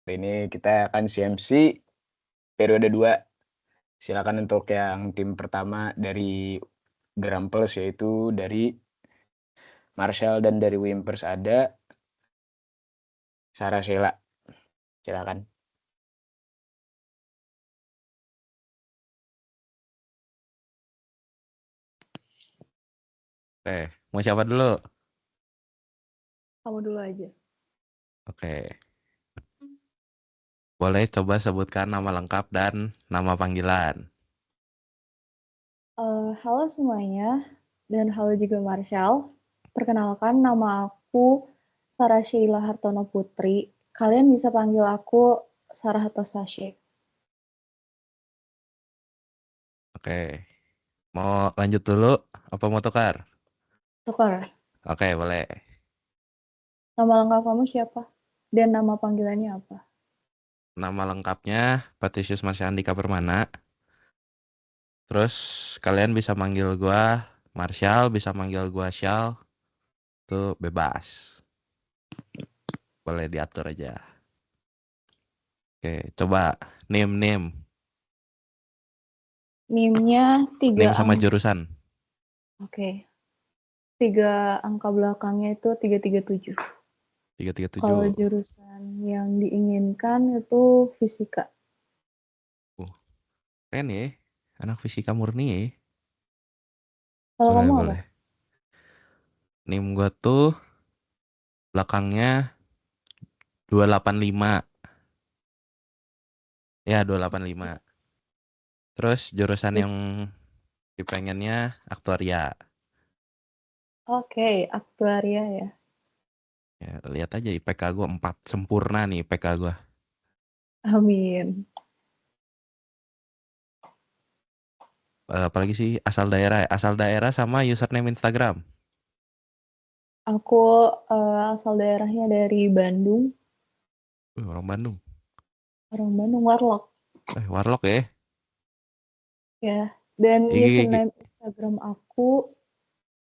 Hari ini kita akan CMC periode 2. Silakan untuk yang tim pertama dari Grampels, yaitu dari Marshall dan dari Wimpers ada Sarah Sheila. Silakan. Oke, mau siapa dulu? Kamu dulu aja. Oke, boleh coba sebutkan nama lengkap dan nama panggilan. Halo semuanya, dan halo juga Marshall. Perkenalkan, nama aku Sarah Sheila Hartono Putri. Kalian bisa panggil aku Sarah atau Sashe. Oke, mau lanjut dulu apa mau tukar? Tukar, Oke, boleh. nama lengkap kamu siapa? Dan nama panggilannya apa? Nama lengkapnya Patricius Marsha Andika Permana. Terus kalian bisa manggil gua Marshall, bisa manggil gua Shal. Itu bebas. Boleh diatur aja. Oke, coba name. NIM-nya 3 Name sama angka. jurusan. Oke. 3 angka belakangnya itu 337. Kalau 337. jurusan yang diinginkan itu fisika. Keren ya. Anak fisika murni ya. Kalau Boleh, kamu apa? boleh. Name gua tuh belakangnya 285. Ya, 285. Terus jurusan yang dipengennya aktuaria. Oke, aktuaria ya. Ya, lihat aja IPK gua 4. Sempurna nih IPK gua. Amin. Apalagi sih asal daerah ya. Asal daerah sama username Instagram. Aku asal daerahnya dari Bandung, Orang Bandung. orang Bandung Warlock Warlock ya. ya. Dan Gigi. username Instagram aku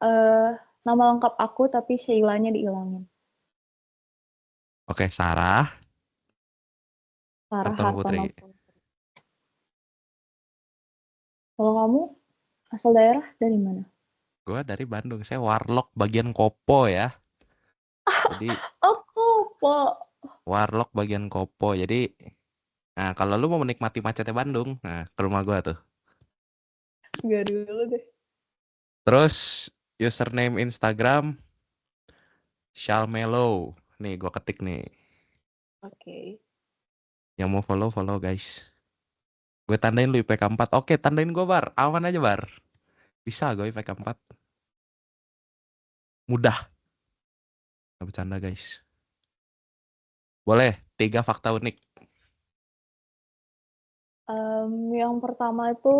eh nama lengkap aku tapi Sheila-nya dihilangin. Oke, Sarah Sarah Hartono Hartono Putri. Putri. Kalau kamu asal daerah dari mana? Gua dari Bandung. Saya Warlock bagian Kopo ya. Jadi Aku Pak. Warlock bagian Kopo. Jadi nah kalau lu mau menikmati macetnya Bandung, nah ke rumah gua tuh. Gak dulu deh. Terus username Instagram Shalmelo. Nih gua ketik nih. Oke. Yang mau follow follow guys. Gue tandain lu IPK 4. Oke, tandain gue Bar. Aman aja Bar. Bisa gue IPK 4. Mudah. Gak bercanda guys. Boleh 3 fakta unik. Yang pertama itu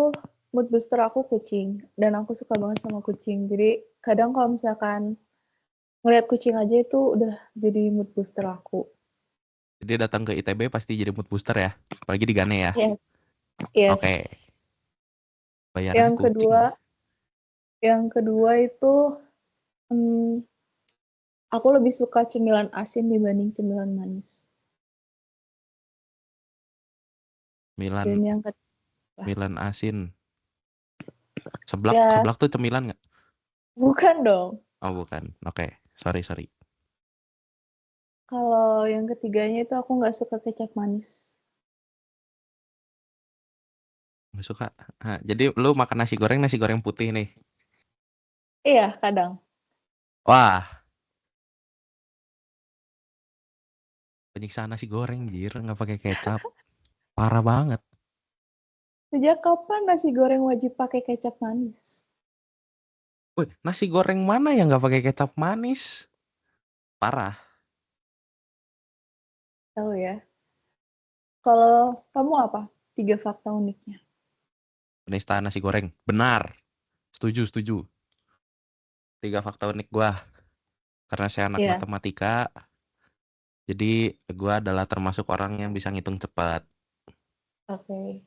mood booster aku kucing dan aku suka banget sama kucing. Jadi kadang kalau misalkan ngeliat kucing aja itu udah jadi mood booster aku. Jadi datang ke ITB pasti jadi mood booster ya. Apalagi di Gane ya. Yes. Yes. Oke. Bayarannya Yang kucing kedua, ya. itu hmm, aku lebih suka cemilan asin dibanding cemilan manis. Milan Dan yang ketiga, Milan asin. Seblak ya seblak tuh cemilan nggak? bukan dong. Oh bukan. Oke. Sorry. Kalau yang ketiganya itu aku nggak suka kecap manis. Gak suka. Jadi lu makan nasi goreng putih nih. Iya, kadang. Wah, penyiksaan nasi goreng jir nggak pakai kecap. Parah banget. Sejak kapan nasi goreng wajib pakai kecap manis? Wih, nasi goreng mana yang nggak pakai kecap manis? Parah. Tahu ya. Kalau kamu apa? 3 fakta uniknya. Penistaan nasi goreng. Benar. Setuju. 3 fakta unik gua. Karena saya anak Iya, matematika, jadi gua adalah termasuk orang yang bisa ngitung cepat. oke.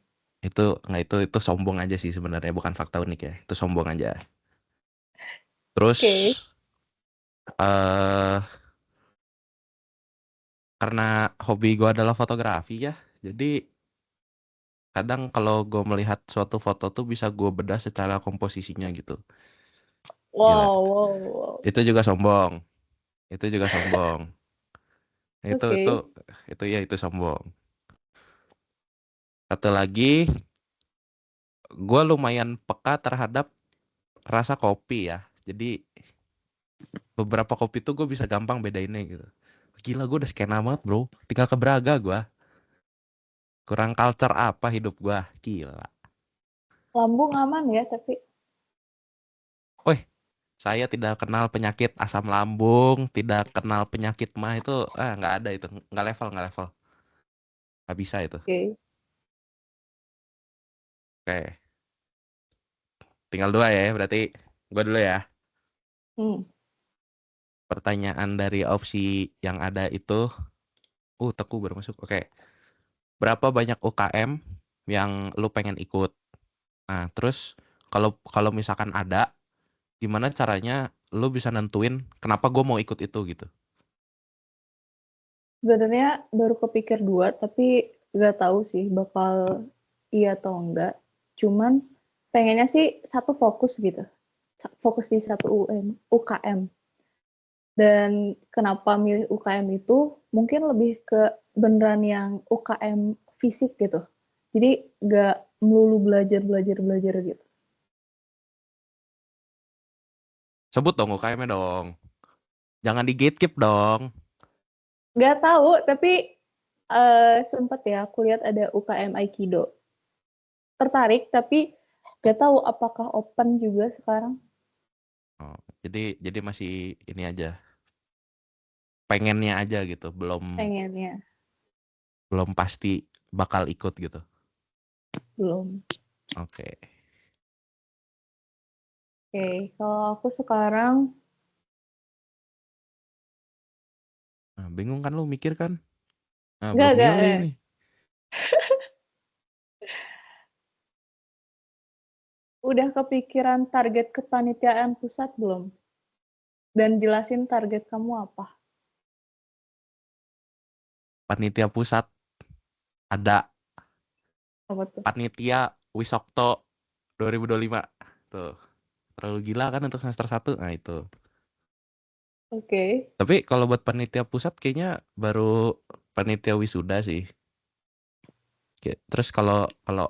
Itu nggak itu sombong aja sih sebenarnya, bukan fakta unik ya. Itu sombong aja. Terus Oke. eh karena hobi gue adalah fotografi ya, jadi kadang kalau gue melihat suatu foto tuh bisa gue bedah secara komposisinya gitu. Gila. Wow, wow, wow. Itu juga sombong. Itu juga sombong. Itu itu Oke. itu ya itu sombong. Satu lagi, gue lumayan peka terhadap rasa kopi ya. Jadi beberapa kopi tuh gue bisa gampang bedainnya gitu. Gila, gue udah skena banget bro. Tinggal ke Braga gue. Kurang culture apa hidup gue. Gila. Lambung aman ya, tapi Wih, saya tidak kenal penyakit asam lambung, tidak kenal penyakit mah itu, nggak ada itu, nggak level, nggak bisa itu. oke. Oke, tinggal dua ya, berarti gue dulu ya. Hmm. Pertanyaan dari opsi yang ada itu, Teku baru masuk. Oke, berapa banyak UKM yang lu pengen ikut? Nah, terus kalau kalau misalkan ada, gimana caranya lu bisa nentuin kenapa gue mau ikut itu gitu? Sebenarnya baru kepikir 2, tapi nggak tahu sih bakal iya atau enggak. Cuman pengennya sih satu fokus gitu. Fokus di satu UKM. Dan kenapa milih UKM itu mungkin lebih ke beneran yang UKM fisik gitu. Jadi nggak melulu belajar gitu. Sebut dong UKM-nya dong. Jangan di gatekeep dong. Nggak tahu, tapi sempet ya aku lihat ada UKM Aikido. Tertarik, tapi nggak tahu apakah open juga sekarang. Oh, jadi masih ini aja, pengennya aja gitu, Pengennya, belum pasti bakal ikut gitu. belum. Oke. Oke, kalau aku sekarang Nah, bingung kan lu mikir kan? Nah, nggak belum nggak milih nggak. nih. Udah kepikiran target kepanitiaan pusat belum? Dan jelasin target kamu apa? Panitia pusat ada, Apa tuh? panitia Wisokto 2025. Tuh, terlalu gila kan untuk semester 1. Nah, itu. Oke, Tapi kalau buat panitia pusat kayaknya baru panitia wisuda sih. Terus kalau kalau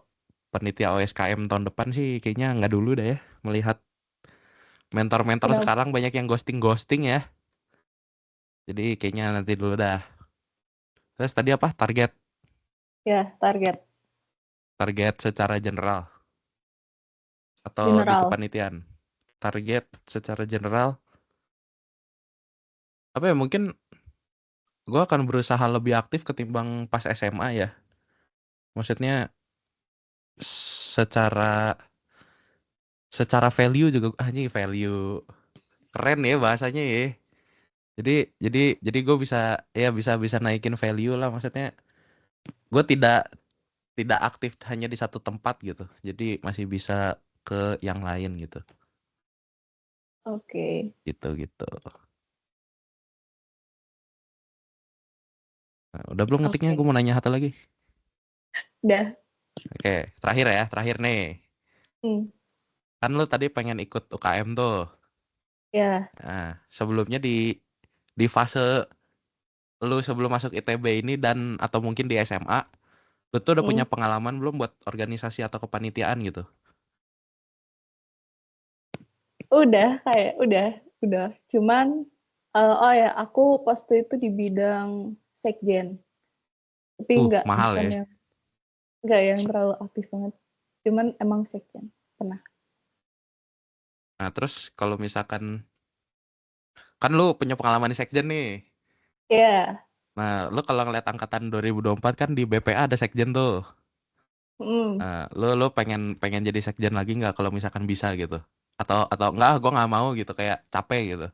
panitia OSKM tahun depan sih kayaknya nggak dulu dah ya. Melihat mentor-mentor kenapa? sekarang banyak yang ghosting ya. Jadi kayaknya nanti dulu dah. Terus tadi apa? Ya, target Target secara general atau di general. kepanitiaan? Target secara general apa ya, mungkin gue akan berusaha lebih aktif ketimbang pas SMA ya. Maksudnya secara secara value juga anjing, value keren ya bahasanya ya. Jadi gue bisa ya bisa bisa naikin value lah, maksudnya gue tidak aktif hanya di satu tempat gitu. Jadi masih bisa ke yang lain gitu. Oke, Gitu. Nah, udah belum ngetiknya? Gue oke. mau nanya satu lagi. Udah. Oke, terakhir nih. Hmm. Kan lu tadi pengen ikut UKM tuh. Ya. Nah, sebelumnya di fase lu sebelum masuk ITB ini dan atau mungkin di SMA, lu tuh udah punya Hmm. pengalaman belum buat organisasi atau kepanitiaan gitu? Udah. Cuman, oh ya, aku waktu itu di bidang sekjen, tapi nggak Mahal bukan ya. yang nggak yang terlalu aktif banget. Cuman emang sekjen pernah. Nah, terus kalau misalkan kan lu punya pengalaman di sekjen nih. Ya, Nah, lu kalau ngeliat angkatan 2024 kan di BPA ada sekjen tuh. hmm. Nah, lu pengen pengen jadi sekjen lagi nggak kalau misalkan bisa gitu? Atau enggak, gue nggak mau gitu, kayak capek gitu.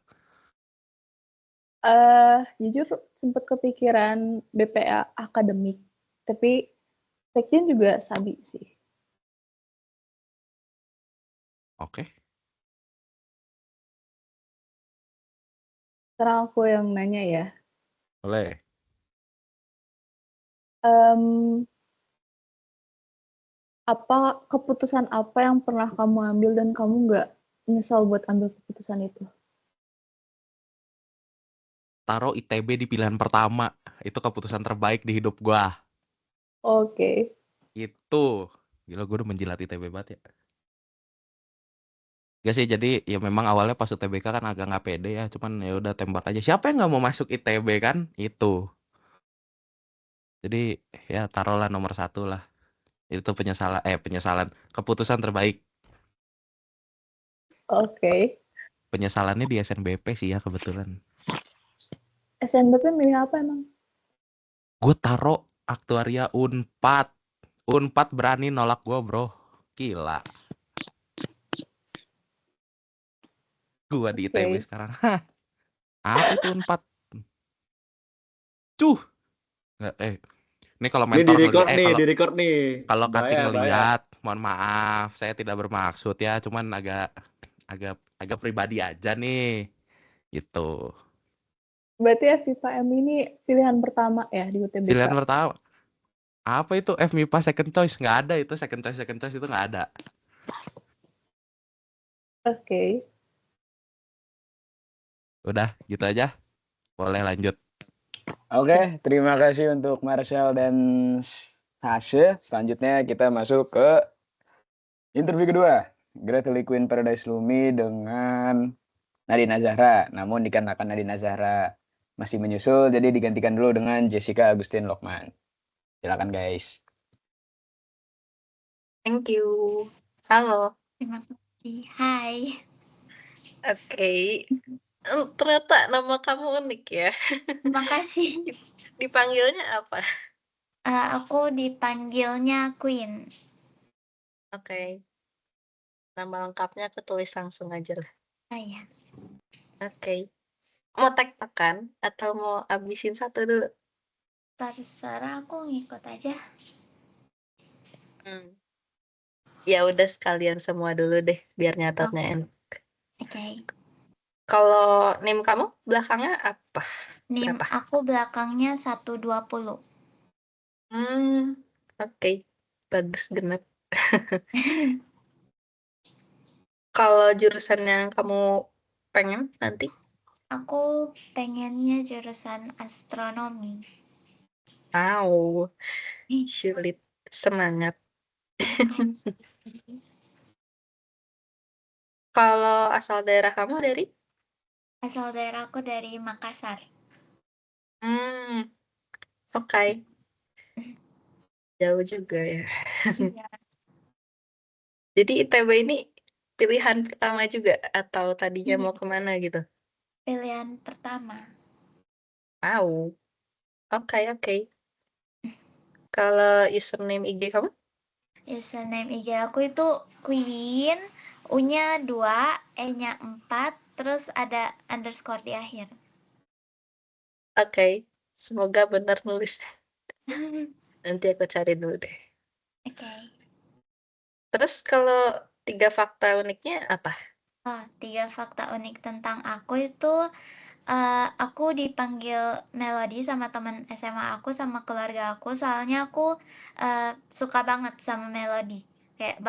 Jujur sempet kepikiran BPA akademik, tapi sekjen juga sabi sih. Oke, Sekarang aku yang nanya ya. boleh. Mmm, keputusan apa yang pernah kamu ambil dan kamu nggak nyesal buat ambil keputusan itu? Taruh ITB di pilihan pertama. Itu keputusan terbaik di hidup gua. Oke. Itu. Gila, gue udah menjilat ITB banget ya. Gak sih, jadi ya memang awalnya pas UTBK kan agak nggak pede ya. Cuman ya udah tembak aja. Siapa yang nggak mau masuk ITB kan? Itu. Jadi ya taruhlah nomor 1 lah. Itu penyesalan. Keputusan terbaik. Oke. Penyesalannya di SNBP sih ya kebetulan. SNBP milih apa emang? Gue taruh aktuaria Unpad. Unpad berani nolak gue, bro. Gila. Gue di ITB Oke. sekarang. Hah, apa itu Unpad? Cuh. Ini kalau Ini mentor ngeliat, di record nih. kalau Bahaya, cutting bahaya. ngeliat, mohon maaf, saya tidak bermaksud ya, cuman agak pribadi aja nih, gitu. Berarti FIPA-M ini pilihan pertama ya di UTBK? Pilihan pertama, apa itu FMIPA second choice? Nggak ada itu second choice itu nggak ada. Oke. Udah, gitu aja. Boleh lanjut. Oke, terima kasih untuk Marshall dan Hashe. Selanjutnya kita masuk ke interview kedua. Great Harley Quinn Paradise Lumi dengan Nadine Zahra. Namun dikarenakan Nadine Zahra masih menyusul, jadi digantikan dulu dengan Jessica Agustin Lokman. Silakan guys. Thank you. Halo. Terima kasih. Hai. Oke. Ternyata nama kamu unik ya. Terima kasih. Dipanggilnya apa? Aku dipanggilnya Queen. Oke. Nama lengkapnya aku tulis langsung aja lah. Oh iya. Oke. Mau tektokan atau mau abisin satu dulu? Terserah, aku ngikut aja. Ya udah sekalian semua dulu deh biar nyatetnya enak. Oke. Kalau name kamu belakangnya apa? Nim Berapa? aku belakangnya 120. Oke. Bagus genep. Kalau jurusan yang kamu pengen nanti? Aku pengennya jurusan astronomi. Wow. Sulit. Semangat. Kalau asal daerah kamu dari? Asal daerahku dari Makassar. Oke. Jauh juga ya. Iya. Jadi ITB ini pilihan pertama juga atau tadinya mau kemana gitu? Pilihan pertama. Wow. Oke. Kalau username IG kamu? Username IG aku itu Queen, U-nya 2, E-nya 4, terus ada underscore di akhir. Oke. Semoga benar nulis. Nanti aku cari dulu deh. Oke. Terus kalau 3 fakta uniknya apa? 3 fakta unik tentang aku itu, aku dipanggil Melody sama teman SMA aku, sama keluarga aku, soalnya aku, suka banget sama Melody, kayak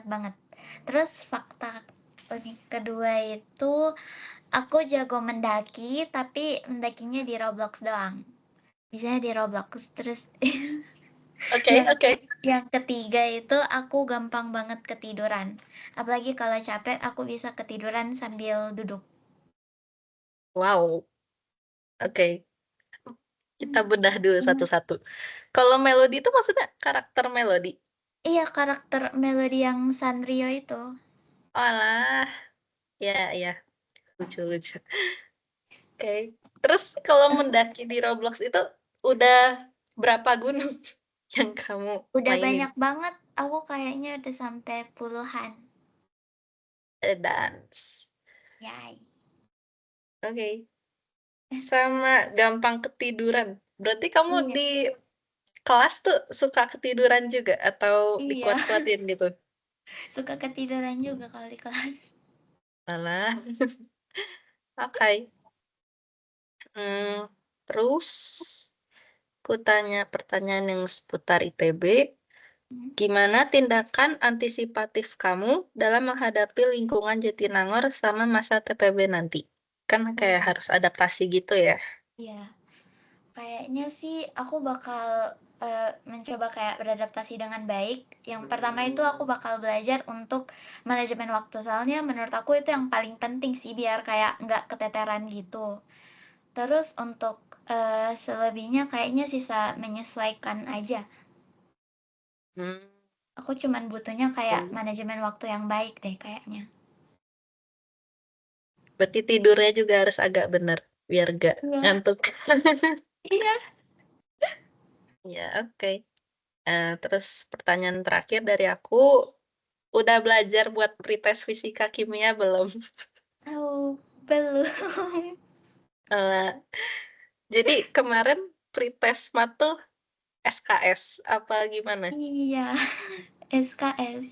banget. Terus fakta unik kedua itu, aku jago mendaki, tapi mendakinya di Roblox doang. Biasanya di Roblox, terus Oke. yang ketiga itu aku gampang banget ketiduran. Apalagi kalau capek, aku bisa ketiduran sambil duduk. Wow. Oke. Kita bedah dulu satu-satu. Kalau Melody itu maksudnya karakter Melody? Iya, karakter Melody yang Sanrio itu. Alah. Ya. Lucu. Oke. Terus kalau mendaki di Roblox itu udah berapa gunung yang kamu Udah mainin? banyak banget, aku kayaknya udah sampai puluhan. Dance. Yay. Oke. Sama gampang ketiduran. Berarti kamu Iya. di kelas tuh suka ketiduran juga atau Iya. dikuat-kuatin gitu? Suka ketiduran juga kalau di kelas. Alah. Oke. Terus Aku tanya pertanyaan yang seputar ITB. Gimana tindakan antisipatif kamu dalam menghadapi lingkungan Jatinangor sama masa TPB nanti? Kan kayak harus adaptasi gitu ya. Iya, kayaknya sih aku bakal mencoba kayak beradaptasi dengan baik. Yang pertama itu aku bakal belajar untuk manajemen waktu. Soalnya menurut aku itu yang paling penting sih biar kayak nggak keteteran gitu. Terus untuk selebihnya kayaknya sisa menyesuaikan aja. Hmm, Aku cuman butuhnya kayak oke. manajemen waktu yang baik deh kayaknya. Berarti tidurnya juga harus agak bener biar gak Iya. ngantuk. Iya. Ya, oke. Terus pertanyaan terakhir dari aku, udah belajar buat pretest fisika kimia belum? Oh, belum. Eh, jadi kemarin pretest mat tuh SKS apa gimana? Iya, SKS.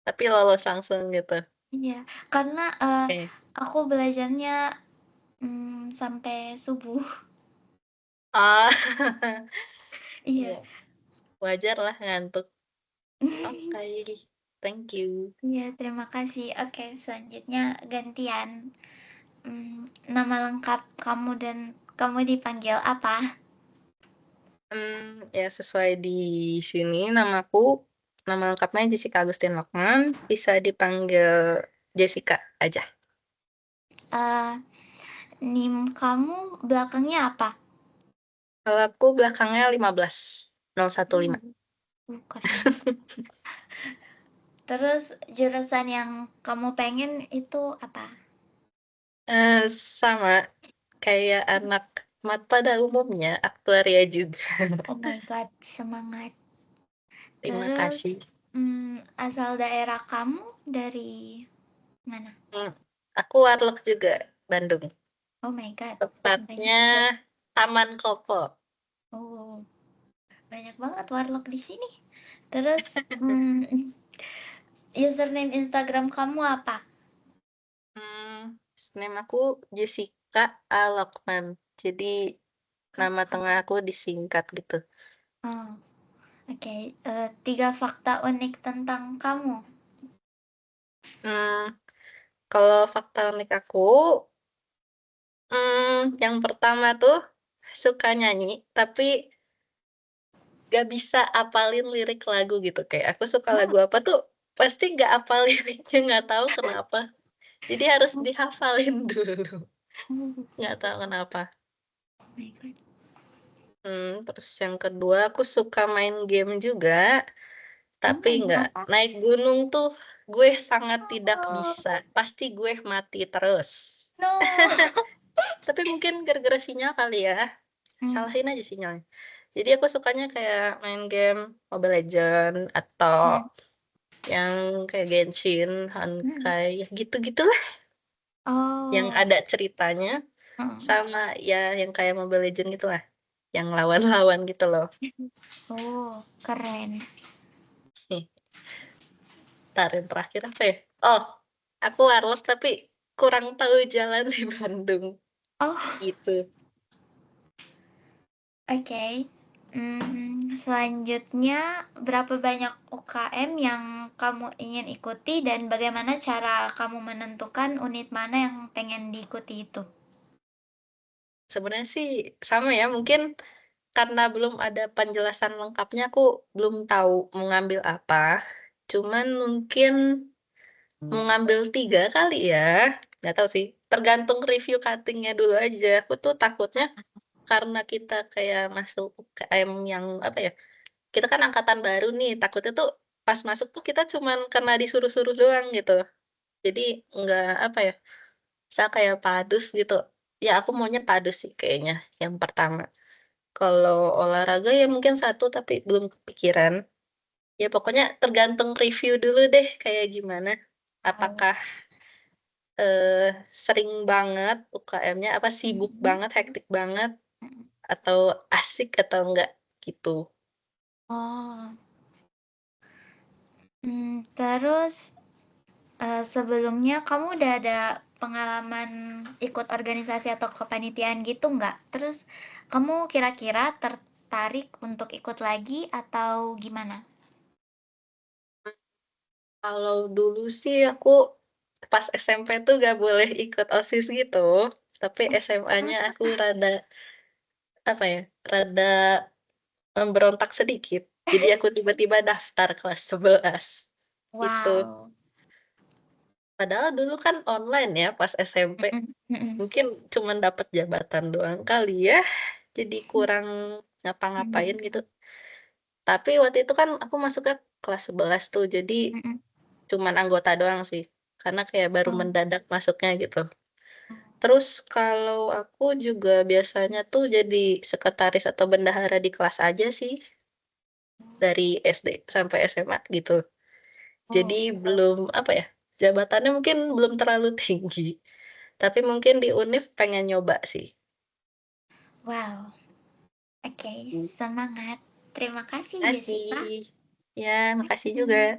Tapi lolos langsung gitu. Iya, karena Oke. aku belajarnya sampai subuh. Ah, Iya. iya. Wajar lah ngantuk. Oke, thank you. Iya, terima kasih. Oke, selanjutnya gantian. Nama lengkap kamu dan kamu dipanggil apa? Ya sesuai di sini namaku, nama lengkapnya Jessica Agustin Lokman, bisa dipanggil Jessica aja. NIM kamu belakangnya apa? Kalau aku belakangnya 15015. Keren. Terus jurusan yang kamu pengen itu apa? Sama kayak anak mat pada umumnya, aktuaria juga. Oh my god, semangat. Terima Terus kasih. asal daerah kamu dari mana? Aku warlock juga, Bandung. Oh my god, Tepatnya Taman Kopo. oh banyak banget warlock di sini. Terus username Instagram kamu apa? Name aku Jessica A. Lokman. Jadi nama tengah aku disingkat gitu. Oh, oke. 3 fakta unik tentang kamu. Kalau fakta unik aku, yang pertama tuh suka nyanyi, tapi gak bisa apalin lirik lagu gitu. Kayak aku suka lagu apa tuh pasti gak apal liriknya, nggak tahu kenapa. Jadi harus dihafalin dulu. Nggak tahu kenapa. Oh my god. Terus yang kedua aku suka main game juga, tapi nggak naik gunung tuh gue sangat tidak bisa. Pasti gue mati terus. No. Tapi mungkin gara-gara sinyal kali ya. Salahin aja sinyalnya. Jadi aku sukanya kayak main game Mobile Legends atau yang kayak Genshin, Honkai, ya gitu-gitulah. Yang Oh. ada ceritanya sama ya yang kayak Mobile Legends gitulah. Yang lawan-lawan gitu loh. Oh, keren. Yang terakhir apa ya? Oh, aku warlock tapi kurang tahu jalan di Bandung. Oh, Gitu. oke. Selanjutnya, berapa banyak UKM yang kamu ingin ikuti dan bagaimana cara kamu menentukan unit mana yang pengen diikuti itu? Sebenarnya sih sama ya, mungkin karena belum ada penjelasan lengkapnya aku belum tahu mau ngambil apa. Cuman mungkin mau ngambil 3 kali ya. Nggak tahu sih, tergantung review cutting-nya dulu aja. Aku tuh takutnya karena kita kayak masuk UKM yang apa ya, kita kan angkatan baru nih, takutnya tuh pas masuk tuh kita cuman kena disuruh-suruh doang gitu. Jadi nggak apa ya, misal kayak padus gitu, ya aku maunya padus sih kayaknya yang pertama. Kalau olahraga ya mungkin 1 tapi belum kepikiran. Ya pokoknya tergantung review dulu deh kayak gimana. Apakah, sering banget UKM-nya, apa sibuk banget, hektik banget, atau asik atau enggak, gitu. Oh. Terus sebelumnya kamu udah ada pengalaman ikut organisasi atau kepanitiaan gitu nggak? Terus kamu kira-kira tertarik untuk ikut lagi atau gimana? Kalau dulu sih aku pas SMP tuh gak boleh ikut OSIS gitu, tapi SMA-nya aku rada apa ya, rada memberontak sedikit. Jadi aku tiba-tiba daftar kelas 11 gitu. Wow. Padahal dulu kan online ya pas SMP. Mungkin cuman dapat jabatan doang kali ya. Jadi kurang ngapa-ngapain gitu. Tapi waktu itu kan aku masuknya kelas 11 tuh. Jadi cuman anggota doang sih. Karena kayak baru Oh. mendadak masuknya gitu. Terus kalau aku juga biasanya tuh jadi sekretaris atau bendahara di kelas aja sih. Dari SD sampai SMA gitu. Jadi belum apa ya, jabatannya mungkin belum terlalu tinggi. Tapi mungkin di Univ pengen nyoba sih. Wow. Oke, semangat. Terima kasih Makasih. Jessica. Ya, makasih juga.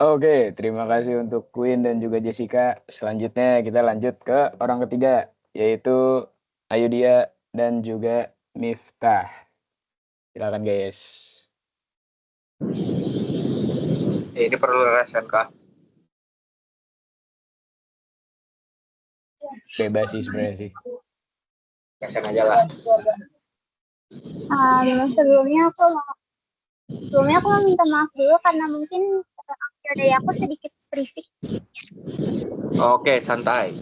Oke, terima kasih untuk Queen dan juga Jessica. Selanjutnya kita lanjut ke orang ketiga, yaitu Ayudia dan juga Miftah. Silakan guys. Ini perlu rasakan kah? Bebas sih sebenarnya sih. Rasakan aja lah. Sebelumnya aku mau minta maaf dulu karena mungkin audio dari aku sedikit berisik. Oke, santai.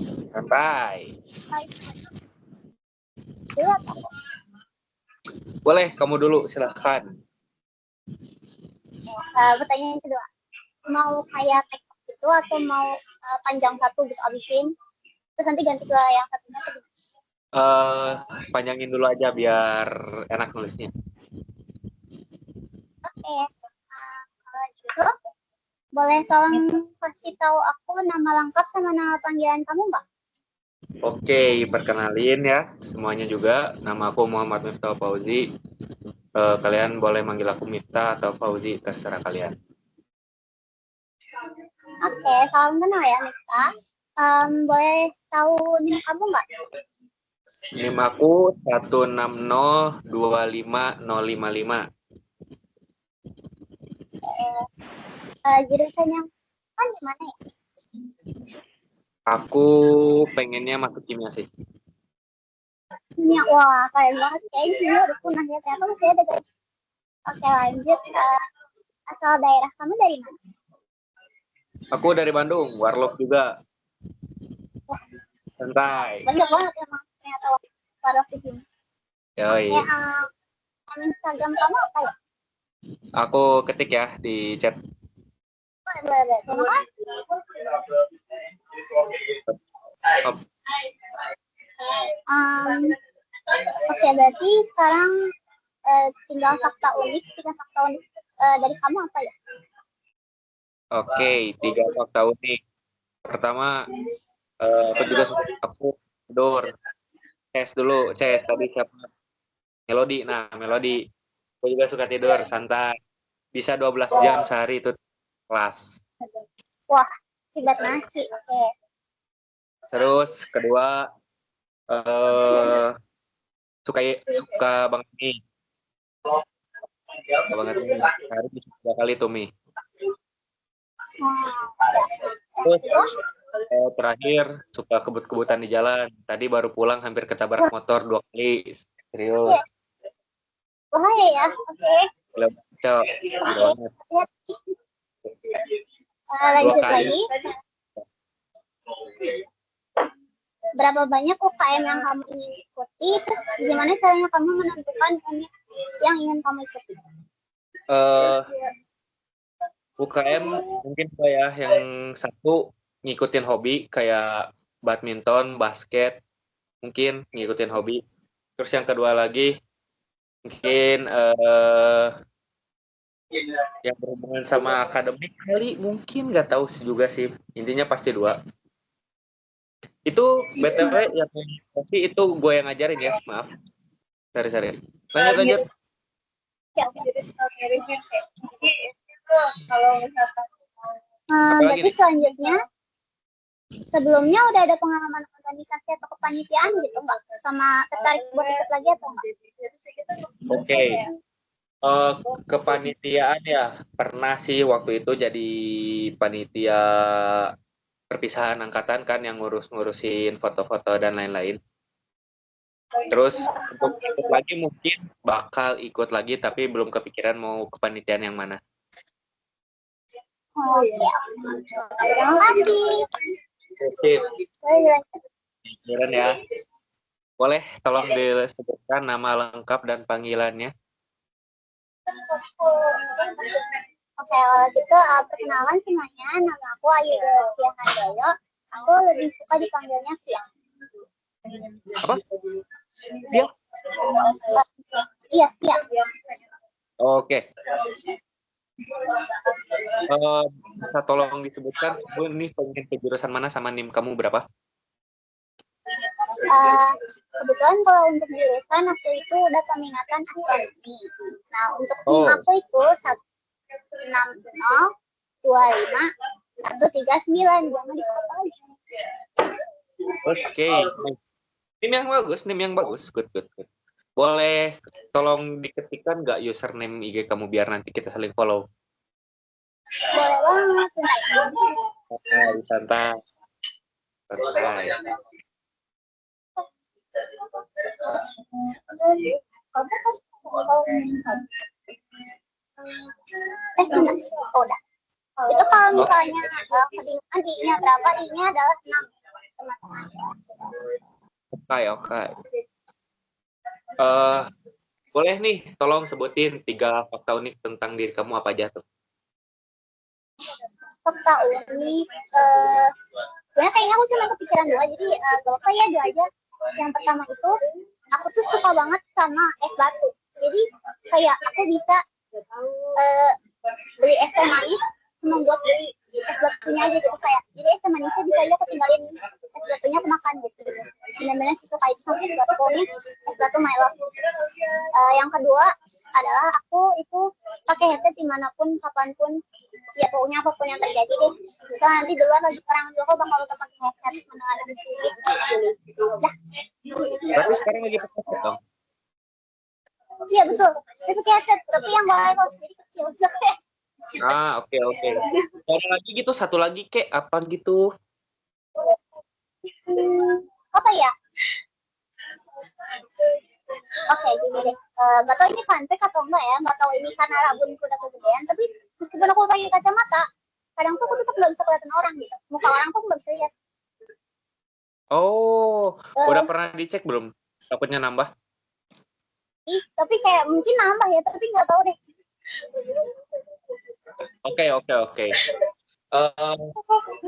Dulu atau Boleh, kamu dulu silahkan. pertanyaan kedua, mau kayak TikTok gitu atau mau panjang satu gitu abisin, terus nanti ganti ke yang satunya atau gimana? Panjangin dulu aja biar enak nulisnya. Oke, kalau gitu boleh tolong kasih tahu aku nama lengkap sama nama panggilan kamu nggak? Oke, perkenalin ya semuanya juga. Nama aku Muhammad Miftah Fauzi. Kalian boleh manggil aku Miftah atau Fauzi, terserah kalian. Oke, salam kenal ya Mita. Boleh tahu nama kamu nggak? NIM aku 1602555. Jurusannya kan di mana ya? Aku pengennya masuk kimia sih. Kimia, wah keren banget, kayaknya kimia udah punah ya, ternyata masih ada guys. Oke lanjut, asal daerah kamu dari mana? Aku dari Bandung, Warlock juga. Santai. Banyak banget emang ternyata warlock di sini. Yoi. Instagram kamu apa ya? Aku ketik ya di chat. Boleh. Terima kasih. Oke, berarti sekarang tinggal fakta unik. Dari kamu apa ya? Oke, 3 fakta unik. Pertama, aku juga suka tidur. Ces tadi siapa? Melody. Nah, Melody. Aku juga suka tidur, santai. Bisa 12 jam sehari itu kelas. Wah, tibat nasi. Oke. Terus kedua, suka banget mie. Suka banget mie. Sehari bisa 3 kali tuh mie. Terus terakhir suka kebut-kebutan di jalan. Tadi baru pulang hampir ketabrak motor 2 kali. Serius. Bahaya ya. Oke. Cok. Lanjut 2 kali. lagi. Berapa banyak UKM yang kamu ingin ikuti? Terus gimana caranya kamu menentukan unit yang ingin kamu ikuti? UKM mungkin saya yang satu ngikutin hobi kayak badminton, basket, mungkin ngikutin hobi. Terus yang kedua lagi mungkin yang berhubungan sama akademik kali, mungkin nggak tahu juga sih. Intinya pasti 2. Itu BTW yang pasti itu gue yang ngajarin ya, maaf. Sorry. Lanjut. Berarti selanjutnya sebelumnya udah ada pengalaman organisasi atau kepanitiaan gitu nggak? Sama tertarik buat ikut lagi atau enggak? Oke. Kepanitiaan ya pernah sih waktu itu jadi panitia perpisahan angkatan kan yang ngurusin foto-foto dan lain-lain. Terus untuk ikut lagi mungkin bakal ikut lagi tapi belum kepikiran mau kepanitiaan yang mana. Oh iya. Terima kasih. Oke, keren ya. Boleh tolong disebutkan nama lengkap dan panggilannya? Oke, kalau gitu perkenalan semuanya, nama aku Ayu Dorothea Handoyo. Aku lebih suka dipanggilnya Via. Apa? Via? Iya, Via. Oke. Bisa tolong disebutkan, kamu nih pengen ke jurusan mana sama NIM kamu berapa? Kebetulan kalau untuk jurusan aku itu udah peminatan astronomi. Nah, untuk NIM aku itu 16025 139. Jangan dikatakan. Oke. NIM yang bagus. Good. Boleh tolong diketikkan nggak username IG kamu biar nanti kita saling follow? Boleh banget. Santai. Udah. Itu kalau misalnya kebingungan I-nya berapa, I-nya adalah 6, teman-teman. Oke. Boleh nih, tolong sebutin 3 fakta unik tentang diri kamu apa aja tuh? Fakta unik, sebenarnya kayaknya aku cuma kepikiran 2, jadi gak apa ya 2 aja. Yang pertama itu, aku tuh suka banget sama es batu. Jadi kayak aku bisa beli es teh manis, membuat beli es batunya aja gitu kayak. Jadi es teh manisnya bisa aja ketinggalin es batunya kemakan gitu. Benar-benar suka itu sampai juga pokoknya es batu my love. Yang kedua adalah aku itu pakai headset dimanapun, kapanpun, ya pokoknya apapun yang terjadi deh. Misalnya nanti di luar lagi perang juga aku bakal tetap pakai headset menelan musik. Dah. Berarti sekarang lagi pakai headset dong? Iya betul. Itu pakai headset, tapi yang wireless jadi kecil. Oke. Ada lagi gitu, satu lagi kek apa gitu? Apa ya? Oke, gini deh. Gak tau ini fun fact atau enggak ya. Gak tau ini karena rabunku udah kegedean. Tapi meskipun aku pakai kacamata, kadang tuh aku tetap gak bisa kelihatan orang gitu. Muka orang tuh gak bisa lihat. Oh, udah pernah dicek belum? Takutnya nambah? Tapi kayak mungkin nambah ya, tapi gak tahu deh. Oke.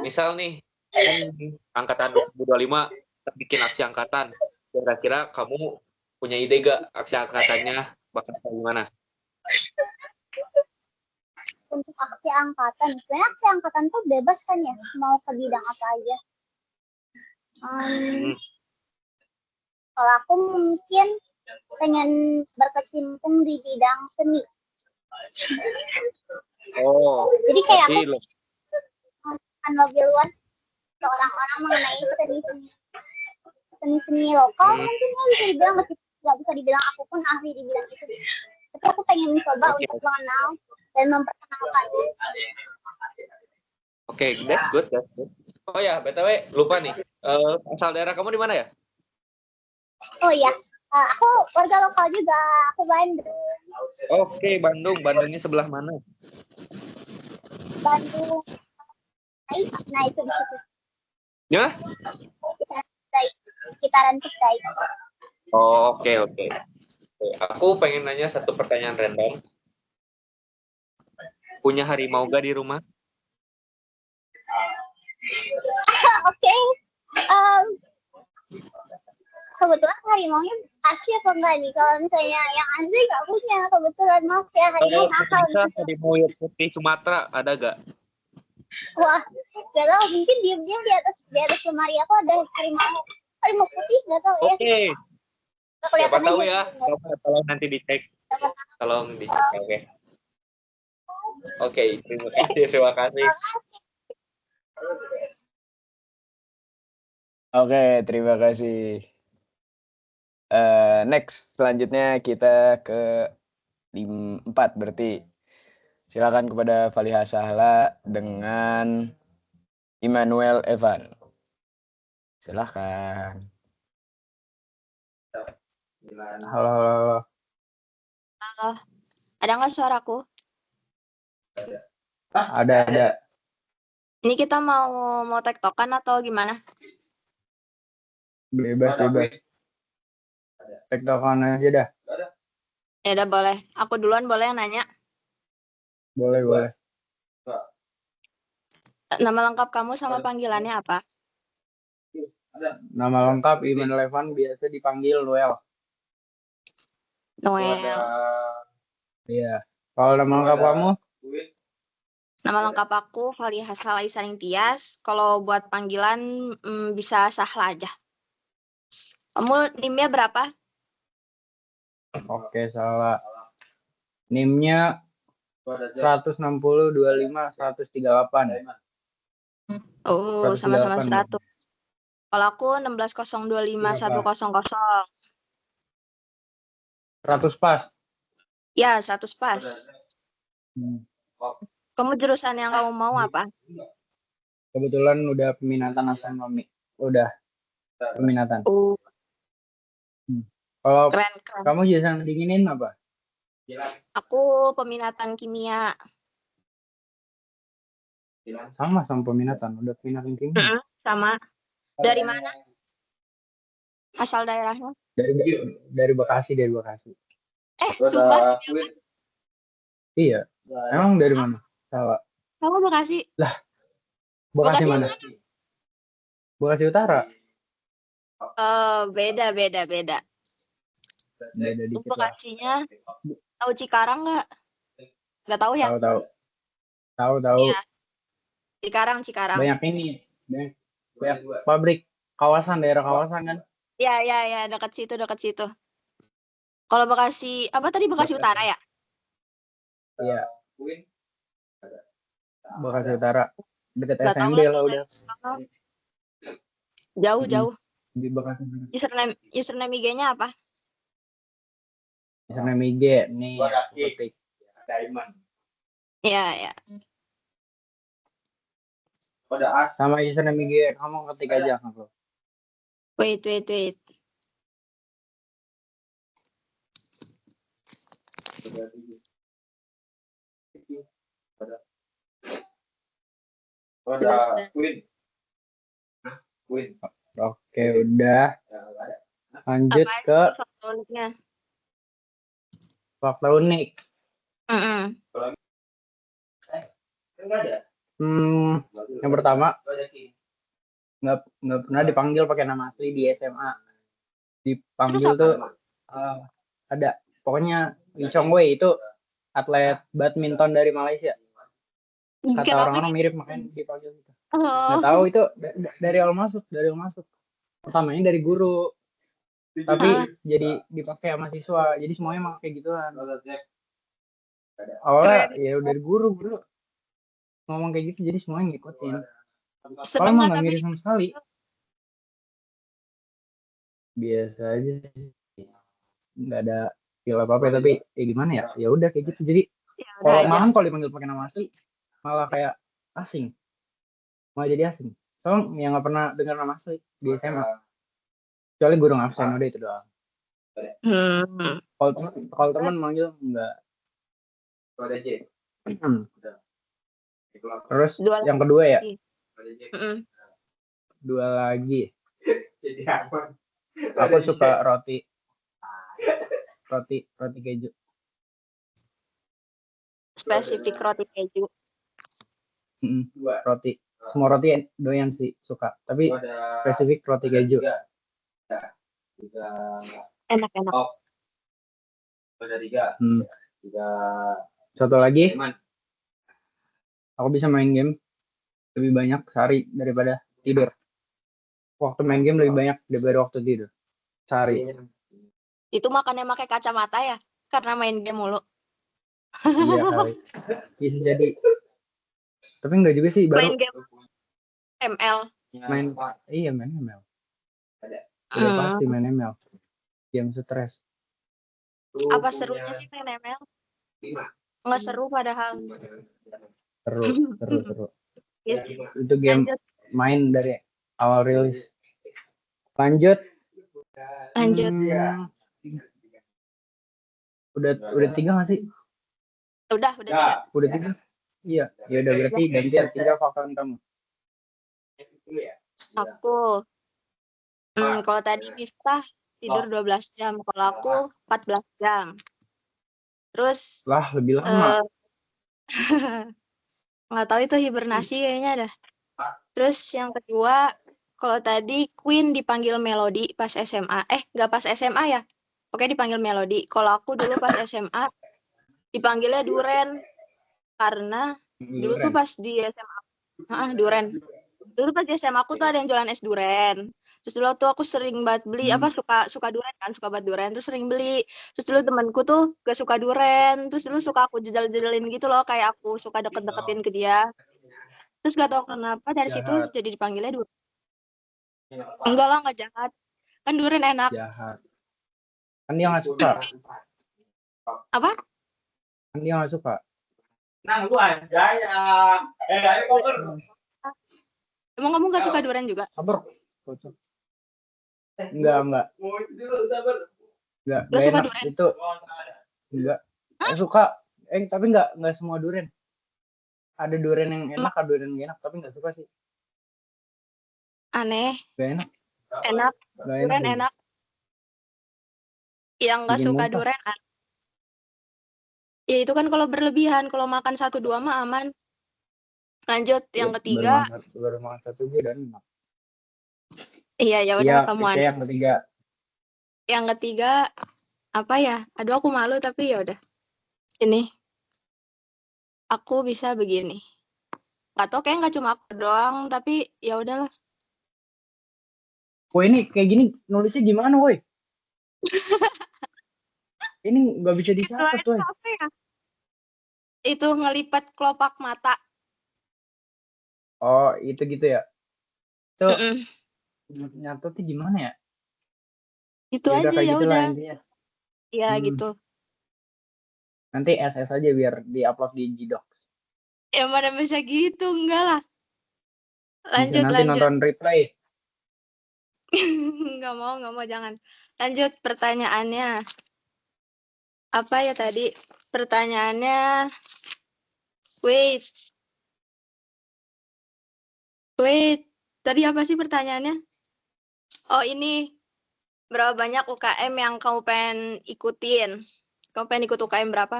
Misal nih, kan angkatan 2025 kita bikin aksi angkatan. Kira-kira kamu punya ide gak aksi angkatannya bakal kayak gimana? Untuk aksi angkatan, sebenarnya aksi angkatan tuh bebas kan ya, mau ke bidang apa aja. Kalau aku mungkin pengen berkecimpung di bidang seni. Oh, jadi kayak aku akan lebih luas ke orang-orang mengenai seni lokal mungkin ya bisa dibilang, meski nggak bisa dibilang aku pun ahli di bidang itu, tapi aku pengen mencoba untuk mengenal dan memperkenalkan. Oke, that's good. Oh ya, BTW lupa nih, asal daerah kamu di mana ya? Oh iya, aku warga lokal juga, aku Bandung. Oke, Bandungnya sebelah mana? Bandung. Nah itu di situ. Ya? Sekitaran Pusdai. Oh, oke. Aku pengen nanya satu pertanyaan random. Punya harimau gak di rumah? Oke. Kebetulan harimaunya asli apa enggak nih? Kalau misalnya yang asli nggak punya, kebetulan maaf ya, harimau nakal. Harimau yang putih Sumatera ada gak? Wah, gak tau, mungkin diam-diam di atas lemari aku ada harimau putih, gak tau ya. Oke. Siapa tahu ya, tolong nanti dicek. Tolong dicek, oke. Oke, terima kasih. Oke, terima kasih. Next, selanjutnya kita ke 4 berarti. Silakan kepada Faliha Sahla dengan Immanuel Evan. Silahkan. Halo. Halo, ada nggak suaraku? Ada. Ini kita mau tektokan atau gimana? Bebas. Tektokan aja dah. Ya udah boleh. Aku duluan boleh yang nanya. Boleh. Nama lengkap kamu sama panggilannya apa? Nama lengkap Immanuel Evan, biasa dipanggil Noel. Noel. Iya. Kalau nama lengkap kamu? Nama lengkap aku Faliha Sahla Isaning Tias. Kalau buat panggilan bisa Sahla aja. Kamu NIM-nya berapa? Oke, salah. NIM-nya 160 25 138. Oh, sama-sama 138. 100. Kalau aku 16025100. 100 pas. Ya, 100 pas. Kamu jurusan yang kamu mau apa? Kebetulan udah peminatan astronomi. Udah peminatan. Oh, Kalau keren. kamu jurusan dinginin apa? Aku peminatan kimia. Sama peminatan. Udah peminatan kimia. Sama. Dari mana? Asal daerahnya? Dari Bekasi. Sumpah. Iya. Emang dari mana? Salah. Kamu Bekasi? Lah. Bekasi mana? Bekasi Utara. Beda. Beda dikit lah. Bekasinya tahu Cikarang nggak? Nggak tahu ya? Tahu. Iya. Cikarang. Banyak ini. Banyak pabrik daerah kawasan kan? Iya, dekat situ. Kalau Bekasi, apa tadi Bekasi Utara ya? Iya. Bekasi Utara. Dekat Nggak tahu SMB lagi. lah udah. Jauh. Di Bekasi. Username IG-nya apa? Username IG nih. Ketik. Iya. Sama username IG kamu ketik aja. Wait. Sudah. Oke, udah. Lanjut ke fakta uniknya? fakta unik. Yang pertama, nggak pernah dipanggil pakai nama asli di SMA. Dipanggil tuh ada pokoknya Lee Chong Wei itu atlet badminton dari Malaysia. Kata orang-orang mirip makanya dipanggil gitu. Nggak tahu itu dari awal masuk. Pertamanya dari guru. Tapi jadi dipakai sama siswa. Jadi semuanya emang kayak gituan. Awalnya ya dari guru ngomong kayak gitu jadi semuanya ngikutin. Kalau emang nggak mirip sama sekali. Biasa aja sih. Nggak ada feel apa-apa tapi gimana ya? Ya udah kayak gitu. Jadi kalau dipanggil pakai nama asli malah kayak asing. Malah jadi asing. Soalnya yang nggak pernah dengar nama asli di SMA. Kecuali guru ngabsen udah itu doang. Kalau teman manggil enggak. Terus yang kedua ya. Dua lagi. Aku suka roti keju. Spesifik roti keju. Roti. Semua roti doyan sih suka. Tapi spesifik roti keju. Enak. Satu lagi. Aku bisa main game lebih banyak sehari daripada tidur. Waktu main game lebih banyak daripada waktu tidur. Sehari. Itu makannya pakai kacamata ya? Karena main game mulu. Iya kali. Bisa jadi. Tapi enggak juga sih baru. Main game ML. Main ML. Udah Hmm, pasti main ML. Game stres. apa serunya sih main ML? Nggak seru padahal. Seru. Ya, Itu game lanjut. main dari awal rilis. Lanjut. Lanjut. Udah 3 nggak sih? Udah 3. Udah 3. Iya, ya udah berarti gantian 3 faktor kamu. Aku. Kalau tadi Miftah tidur 12 jam, kalau aku 14 jam. Terus Lah, lebih lama. nggak tahu itu hibernasi kayaknya dah. Terus yang kedua, kalau tadi Queen dipanggil Melody pas SMA. Nggak pas SMA ya? Pokoknya dipanggil Melody. Kalau aku dulu pas SMA dipanggilnya Duren. Karena dulu tuh pas di SMA, Duren. Dulu pas di SMA aku tuh ada yang jualan es duren. Terus dulu tuh aku sering banget beli suka duren kan, suka banget duren, terus sering beli. Terus dulu temanku tuh gak suka duren, terus dulu suka aku jejal-jejalin gitu loh, kayak aku suka deket-deketin ke dia. Terus gak tau kenapa dari situ jadi dipanggilnya duren. Enggak lah, gak jahat. Kan duren enak. Jahat. Kan dia gak suka. Apa? Kan dia gak suka. Nang lu aja ya. Ayo poker. Emang kamu gak suka duren juga? Sabar. Enggak. Enggak suka enak durian? itu. Enggak. Gak suka. Tapi enggak semua durian. Ada durian yang enak, ada durian yang enak, tapi enggak suka sih. Aneh. Gak enak. Enak. Durian enak. Yang gak suka durian ya itu kan kalau berlebihan, kalau makan 1-2 mah aman. Lanjut yang ketiga. Baru makan 1 juga dan enak. Iya, ya udah kamu aneh. Yang ketiga. Yang ketiga apa ya? Aduh aku malu tapi ya udah. Ini. Aku bisa begini. Gak tau kayak nggak cuma aku doang, tapi ya udahlah. Woi, ini kayak gini nulisnya gimana, woi? Ini nggak bisa dicatat, woi. Ya? Itu ngelipat kelopak mata. Oh, itu gitu ya? Itu nyatetnya gimana ya? Itu ya aja ya udah. Iya gitu. Nanti SS aja biar diupload di Gdocs. Ya mana bisa gitu, enggak lah. Bisa nanti nonton replay. Nggak mau, jangan. Lanjut pertanyaannya. Apa ya tadi? Pertanyaannya, wait. Tadi apa sih pertanyaannya? Oh ini, berapa banyak UKM yang kamu pengen ikutin? Kamu pengen ikut UKM berapa?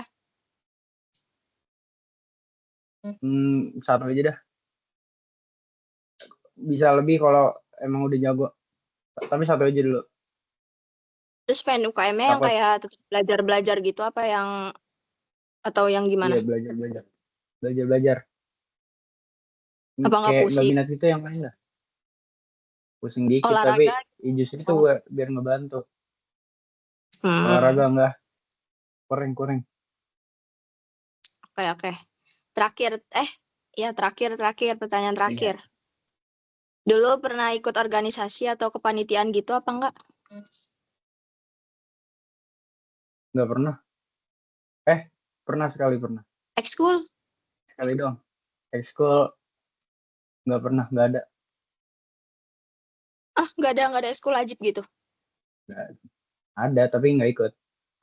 1 aja dah. Bisa lebih kalau emang udah jago. Tapi 1 aja dulu. Terus pengen UKM-nya yang kayak tetap belajar gitu apa yang atau yang gimana? Iya, belajar. Apa nggak pusing? Nggak minat itu yang lain lah. Pusing dikit olahraga. Tapi justru itu biar ngebantu. Olahraga enggak. Kurang. Oke. Terakhir pertanyaan terakhir. Dulu pernah ikut organisasi atau kepanitiaan gitu apa enggak? Enggak pernah. Pernah sekali pernah. Ekskul? Sekali doang. Ekskul enggak pernah, enggak ada. Enggak ada ekskul wajib gitu? Ada tapi enggak ikut.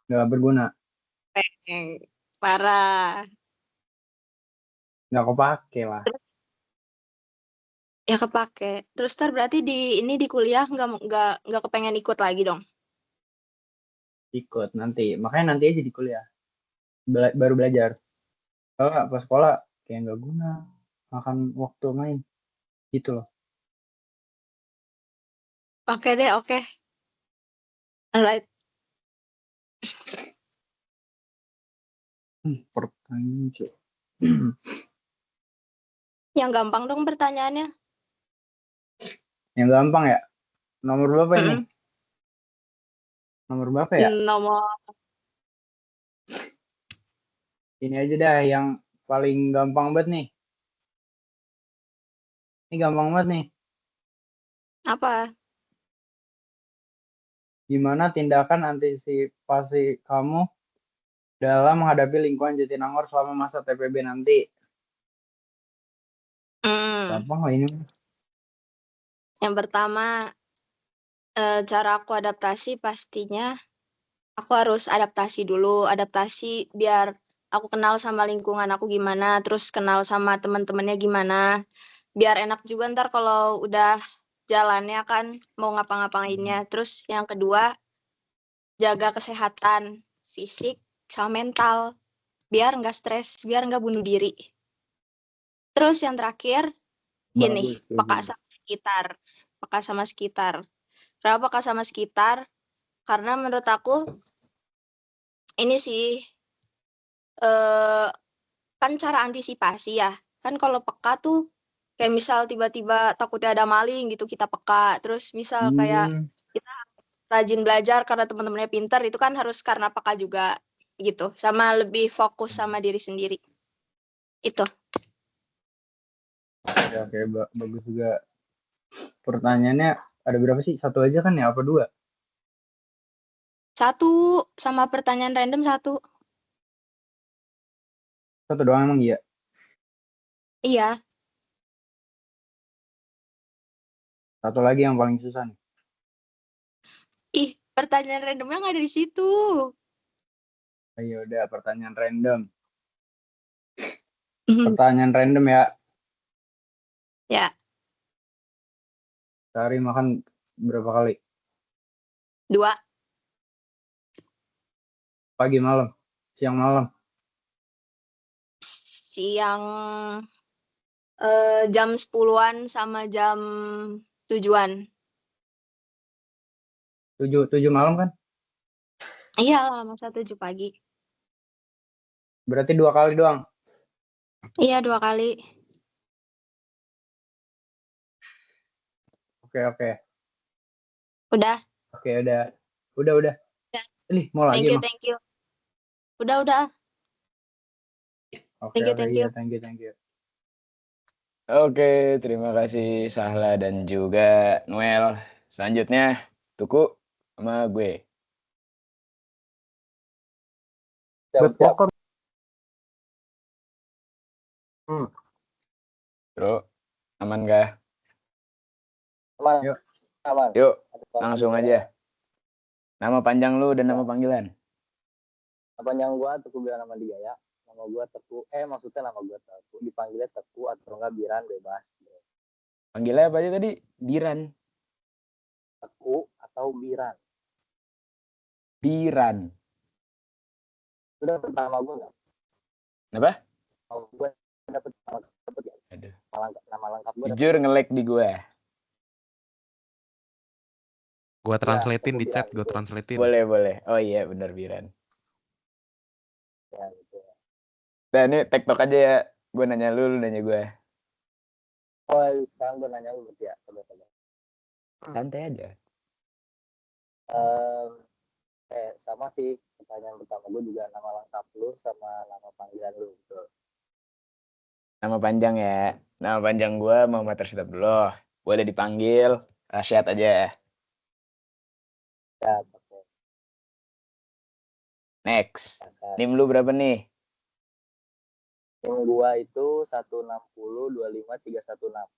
Enggak berguna. Parah. Enggak kepake lah. Ya kepake. Terus berarti di kuliah nggak kepengen ikut lagi dong? Ikut nanti. Makanya nanti aja di kuliah. Baru belajar. Kalau nggak pas sekolah kayak nggak guna. Makan waktu main. Gitu loh. Oke deh, oke. Alright. Pertanyaan cuy. Yang gampang dong pertanyaannya. Yang gampang ya? Nomor berapa ini? Nomor berapa ya? Ini aja dah yang paling gampang banget nih. Ini gampang banget nih. Apa? Gimana tindakan antisipasi kamu dalam menghadapi lingkungan Jatinangor selama masa TPB nanti? Gampang lah ini. Yang pertama, cara aku adaptasi pastinya aku harus adaptasi dulu. Adaptasi biar aku kenal sama lingkungan aku gimana, terus kenal sama teman-temannya gimana. Biar enak juga ntar kalau udah jalannya kan mau ngapa-ngapainnya. Terus yang kedua, jaga kesehatan fisik sama mental. Biar nggak stres, biar nggak bunuh diri. Terus yang terakhir, ini, peka sama sekitar. Peka sama sekitar. Kenapa peka sama sekitar? Karena menurut aku, ini sih, kan cara antisipasi ya. Kan kalau peka tuh, kayak misal tiba-tiba takutnya ada maling gitu, kita peka. Terus misal kayak kita rajin belajar karena teman-temannya pintar, itu kan harus karena peka juga gitu. Sama lebih fokus sama diri sendiri. Itu. Oke, bagus juga. Pertanyaannya ada berapa sih? 1 aja kan ya? Apa 2? 1 sama pertanyaan random 1. 1 doang emang iya? Iya. 1 lagi yang paling susah nih. Ih, pertanyaan randomnya nggak ada di situ. Ayo udah, pertanyaan random. Pertanyaan random ya. Ya. Sehari makan berapa kali? 2. Pagi malam, siang malam. Siang jam 10-an sama jam 7-an. 7 malam kan? Iyalah, masa 7 pagi. Berarti 2 kali doang. Iya, 2 kali. Oke. Udah. Oke, udah. Udah. Nih, mau lagi emang? Thank you. Udah. Oke, Thank iya, you. thank you. Oke, terima kasih Sahla dan juga Noel. Selanjutnya, Tuku sama gue. Buat popcorn. Bro, aman kah? Aman. Yuk, langsung aja. Nama panjang lu dan nama panggilan. Nama panjang gua Teguh Biran nama dia ya. Nama gua Teguh. Maksudnya nama gua Teguh. Dipanggilnya Teguh atau enggak Biran bebas. Panggilnya apa aja tadi? Biran. Teguh atau Biran. Biran. Sudah pertama gua enggak? Apa? Oh, gua dapet ya. Aduh. Nama lengkap gua. Jujur nge-lag di gue. Gua translatein di chat, gua translatein. Boleh. Oh iya, benar Biran. Ya, gitu. Nah, ini tektok aja ya. Gue nanya lu nanya gue. Oh, sekarang gue nanya lu ya. Coba. Santai aja. Sama sih pertanyaan pertama gue juga nama lengkap lu sama nama panggilan lu gitu. Nama panjang ya. Nama panjang gue Muhammad Rashid Abdullah. Boleh dipanggil Rasyad aja. Ya, oke. Next. NIM lu berapa nih? NIM gua itu 160253116.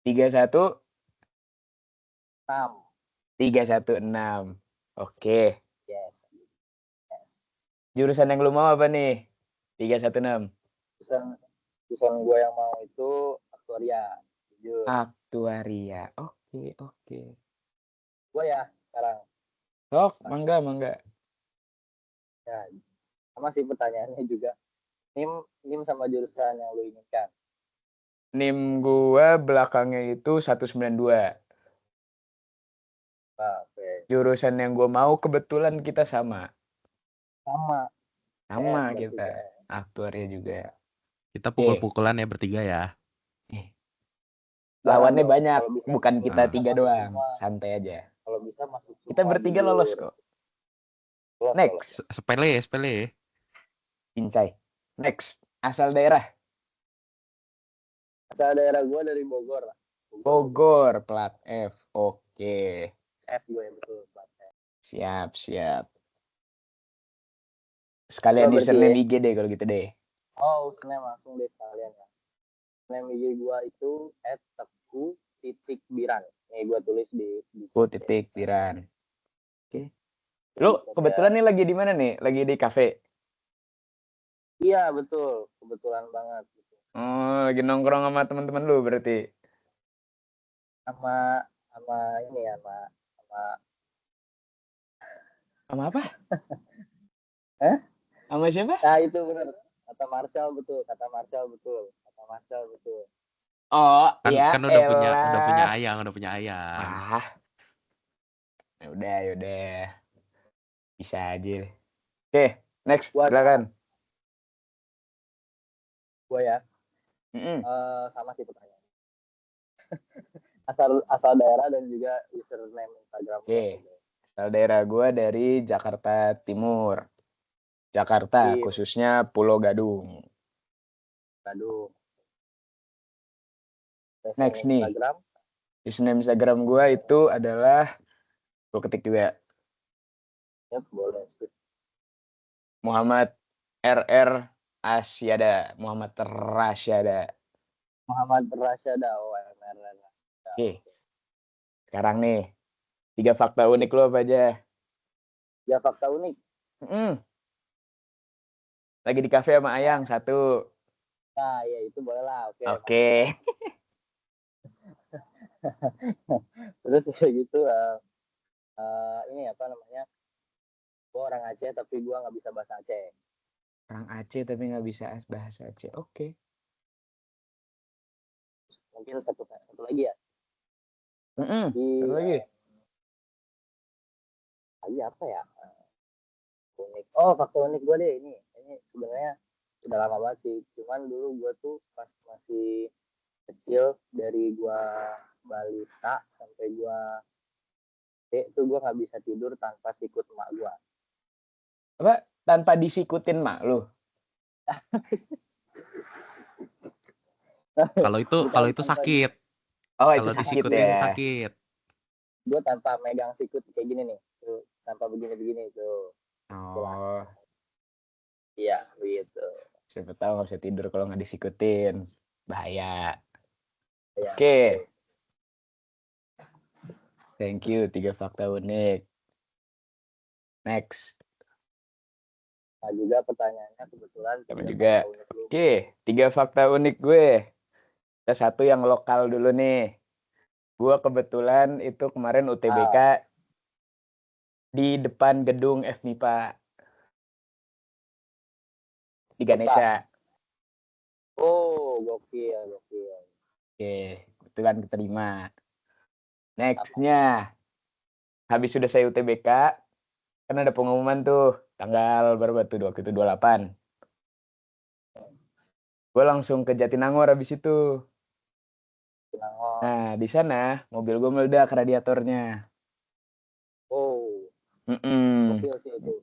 316. Oke. Yes. Jurusan yang lu mau apa nih? 316. Jurusan gua yang mau itu aktuaria. Jujur. Aktuaria. Oke. Gua ya sekarang. Sok, mangga. Ya, sama sih pertanyaannya juga. NIM sama jurusan yang lu inginkan. NIM gua belakangnya itu 192. Oke. Jurusan yang gua mau kebetulan kita sama. Sama kita. Aktuaria juga. Kita pukul-pukulan ya bertiga ya. Lawannya banyak, bukan kita 3 doang. Santai aja. Kalau bisa masuk. Kita bertiga lolos kok. Next. Sepele. Incai. Next. Asal daerah. Asal daerah gue dari Bogor lah. Bogor, plat F. Oke. F gue betul plat F. Siap, siap. Gua Sekalian berarti username ya. IG deh kalau gitu deh. Oh, username langsung deh sekalian ya. Username IG gua itu @teku.biran. Nih gua tulis di chat ya. Biran. Oke. Di Lu chat ya. kebetulan nih lagi di mana nih? Lagi di kafe? Iya, betul. Kebetulan banget gitu. Oh, lagi nongkrong sama teman-teman lu berarti. Sama sama ini ya, sama Sama apa? eh? Sama siapa? Nah, itu benar. Kata Marshall betul. Kata Marshall betul. Oh, Kan ya kan udah punya elah. ayang. Ah, yaudah. Bisa aja. Oke, next, Gua silakan. ya. Mm-mm. Sama sih pertanyaan. asal daerah dan juga username Instagram. Oke. Asal daerah gue dari Jakarta Timur. Jakarta, Iya. khususnya Pulau Gadung. Next nih. Instagram. Username Instagram gue itu adalah, gue ketik juga, Yep, boleh sih. Muhammad RR Asyada. Muhammad Rasyada. OMR. Oke. Sekarang nih, 3 fakta unik lo apa aja? 3 fakta unik. Lagi di kafe sama Ayang, 1. Nah, ya itu boleh lah. Oke. Terus kayak gitu, ini apa namanya? Gue orang Aceh tapi gue nggak bisa bahasa Aceh. Orang Aceh tapi nggak bisa bahasa Aceh. Oke. Mungkin satu lagi ya. Satu lagi. Lagi apa ya? Unik. Oh, fakta unik gue deh ini. Ini sebenarnya udah lama banget sih. Cuman dulu gue tuh pas masih kecil, dari gue balita sampai gue itu gue nggak bisa tidur tanpa sikut emak gue. Apa? Tanpa disikutin mak lu? Kalau itu sakit. Oh, itu Kalau sakit disikutin ya. sakit. Gue tanpa megang sikut kayak gini nih. Tuh, tanpa begini tuh. Oh. Iya, begitu. Siapa tahu nggak bisa tidur kalau nggak disikutin. Bahaya. Ya, Oke. Thank you, 3 fakta unik. Next. Nah, juga pertanyaannya kebetulan. Sama juga. Oke, 3 fakta unik gue. Ada satu yang lokal dulu nih. Gue kebetulan itu kemarin UTBK di depan gedung FMIPA di Ganesha. Oh, gokil. Oke, kebetulan keterima. Next-nya, habis sudah saya UTBK, kan ada pengumuman tuh, tanggal berapa tuh, waktu itu 28. Gue langsung ke Jatinangor habis itu. Nah, di sana mobil gue meledak radiatornya. Oh. Mm-mm. Gokil sih itu.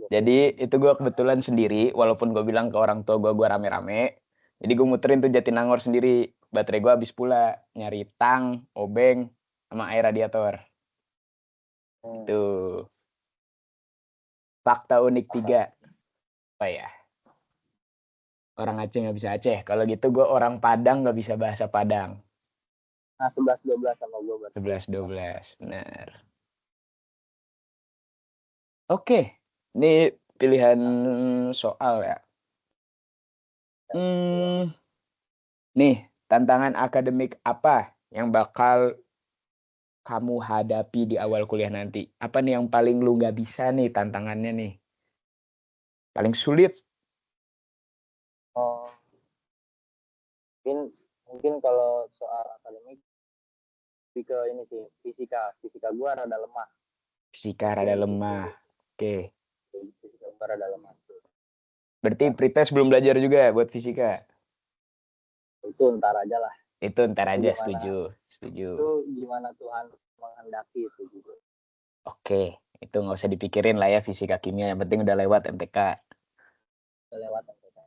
Jadi itu gue kebetulan sendiri, walaupun gue bilang ke orang tua gue rame-rame. Jadi gue muterin tuh Jatinangor sendiri. Baterai gue habis pula, nyari tang, obeng, sama air radiator. Itu. Fakta unik 3. Apa ya? Orang Aceh nggak bisa Aceh. Kalau gitu gue orang Padang nggak bisa bahasa Padang. Nah, 11-12 sama gue berarti. 11-12, benar. Oke, ini pilihan soal ya. Nih, tantangan akademik apa yang bakal kamu hadapi di awal kuliah nanti? Apa nih yang paling lu nggak bisa nih tantangannya nih? Paling sulit? Oh, mungkin kalau soal akademik, lebih ke ini sih, fisika gue rada lemah. Fisika rada lemah. Oke. Fisika gue rada lemah. Berarti pretest belum belajar juga buat fisika? Itu ntar aja lah. Itu ntar aja, setuju. Itu gimana Tuhan menghendaki itu juga. Oke, itu nggak usah dipikirin lah ya fisika kimia. Yang penting udah lewat MTK. Udah lewat MTK.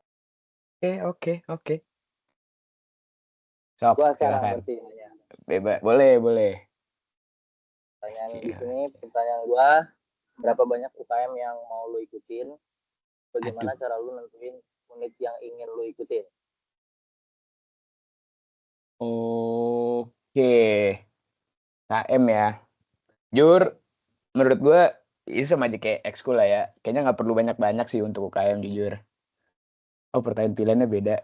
Oke. Sok, silakan. Bebas, boleh. Pertanyaan di sini, pertanyaan gua, berapa banyak UKM yang mau lu ikutin, bagaimana Aduh. cara lu nentuin unit yang ingin lu ikutin. Oke. KM ya. Jujur, menurut gue itu sama aja kayak ekskul lah ya. Kayaknya nggak perlu banyak-banyak sih untuk UKM jujur. Oh, pertanyaan pilihannya beda.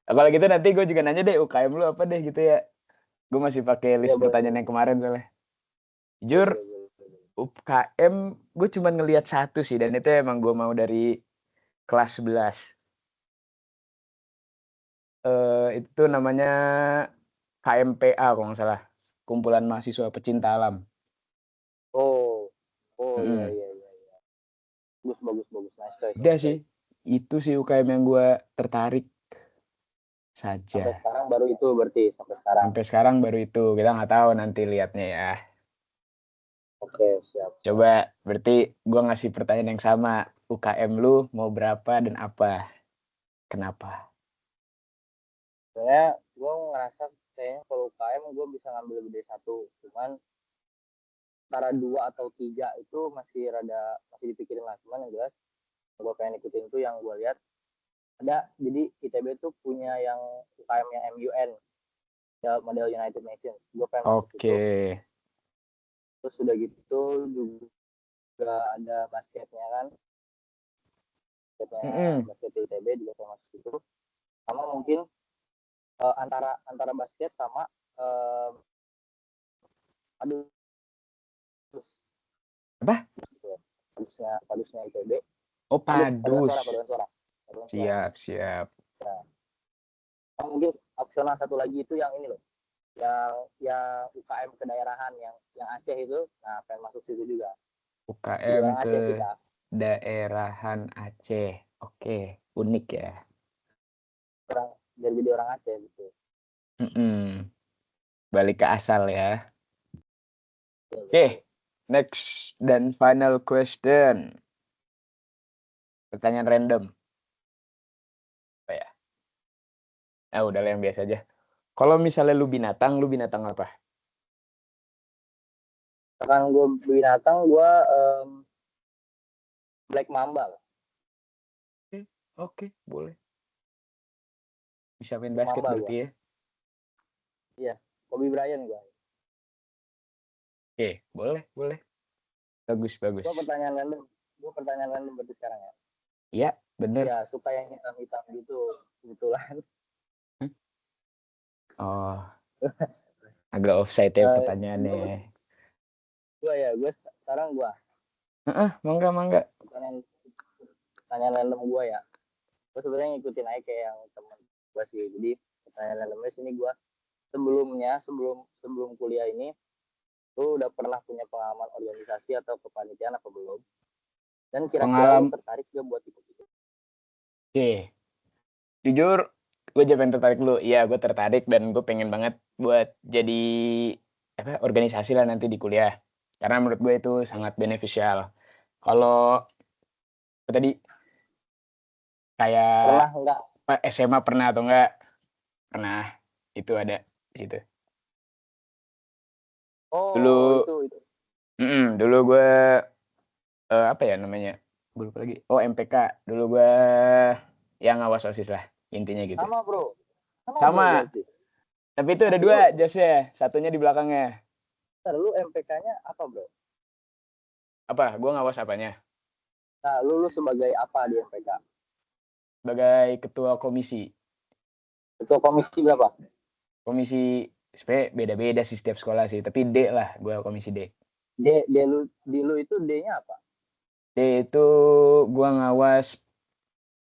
Kalau gitu nanti gue juga nanya deh UKM lu apa deh gitu ya. Gue masih pakai Ya list boleh, pertanyaan yang kemarin soalnya. Jujur, boleh. UKM gue cuma ngelihat satu sih dan itu emang gue mau dari kelas 11. Itu namanya KMPA kalau nggak salah. Kumpulan Mahasiswa Pecinta Alam. Oh, iya. Mm-mm. Bagus. Nice choice. Udah sih, itu sih UKM yang gue tertarik Sampai saja. sekarang baru itu berarti, sampai sekarang. Sampai sekarang baru itu, kita nggak tahu nanti lihatnya ya. Oke, siap. Coba, berarti gue ngasih pertanyaan yang sama. UKM lu mau berapa dan apa? Kenapa? Sebenarnya gue ngerasa kayaknya kalau UKM gue bisa ngambil gede satu, cuman antara 2 atau 3 itu masih dipikirin lah. Cuman yang jelas gue pengen ikutin itu yang gue lihat ada, jadi ITB tuh punya yang UKM yang MUN, ya, model United Nations. Gue pengen masuk itu. Oke. Terus udah gitu juga ada basketnya kan, basket ITB juga pengen masuk itu. Sama mungkin antara basket sama Apa? Padusnya ITB. Oh, padus. Paduan suara. Siap. Nah, mungkin opsional satu lagi itu yang ini loh, yang UKM kedaerahan yang Aceh itu, nah pengen masuk situ juga. UKM ke daerahan Aceh. Oke, unik ya. Jadi orang Aceh gitu. Balik ke asal ya. Oke, next dan final question. Pertanyaan random. Apa ya? Udah yang biasa aja. Kalau misalnya lu binatang apa? Misalkan gue binatang, gue Black Mamba lah. Oke, boleh. Bisa main basket berarti ya? Iya, Kobe Bryant gue. Oke, boleh. Bagus. Gue pertanyaan random berarti sekarang ya? Iya, bener. Ya, suka yang hitam-hitam gitu, kebetulan. Oh, agak offside ya pertanyaannya. Gue sekarang Mangga. Pertanyaan random gue ya. Gue sebenarnya ngikutin aja kayak yang temen gue sih. Jadi pertanyaan randomnya sini gue sebelum kuliah ini, lu udah pernah punya pengalaman organisasi atau kepanitiaan apa belum? Dan kira-kira lu tertarik gak buat ikut itu? Oke. Jujur, gue jangan tertarik dulu. Iya, gue tertarik dan gue pengen banget buat jadi organisasi lah nanti di kuliah. Karena menurut gue itu sangat beneficial. Kalau tadi kayak SMA pernah atau enggak? Pernah. Itu ada di situ. Dulu gue apa ya namanya? Gue lupa lagi. Oh, MPK. Dulu gue yang ngawas OSIS lah, intinya gitu. Sama, Bro. Sama. Tapi itu ada 2 jasnya, satunya di belakangnya. Lu MPK-nya apa, Bro? Apa? Gue ngawas apanya? Nah, lu sebagai apa di MPK? Sebagai ketua komisi. Ketua komisi berapa? Komisi sebenarnya beda-beda sih setiap sekolah sih, tapi D lah, gue komisi D. Di lu itu D-nya apa? D itu gue ngawas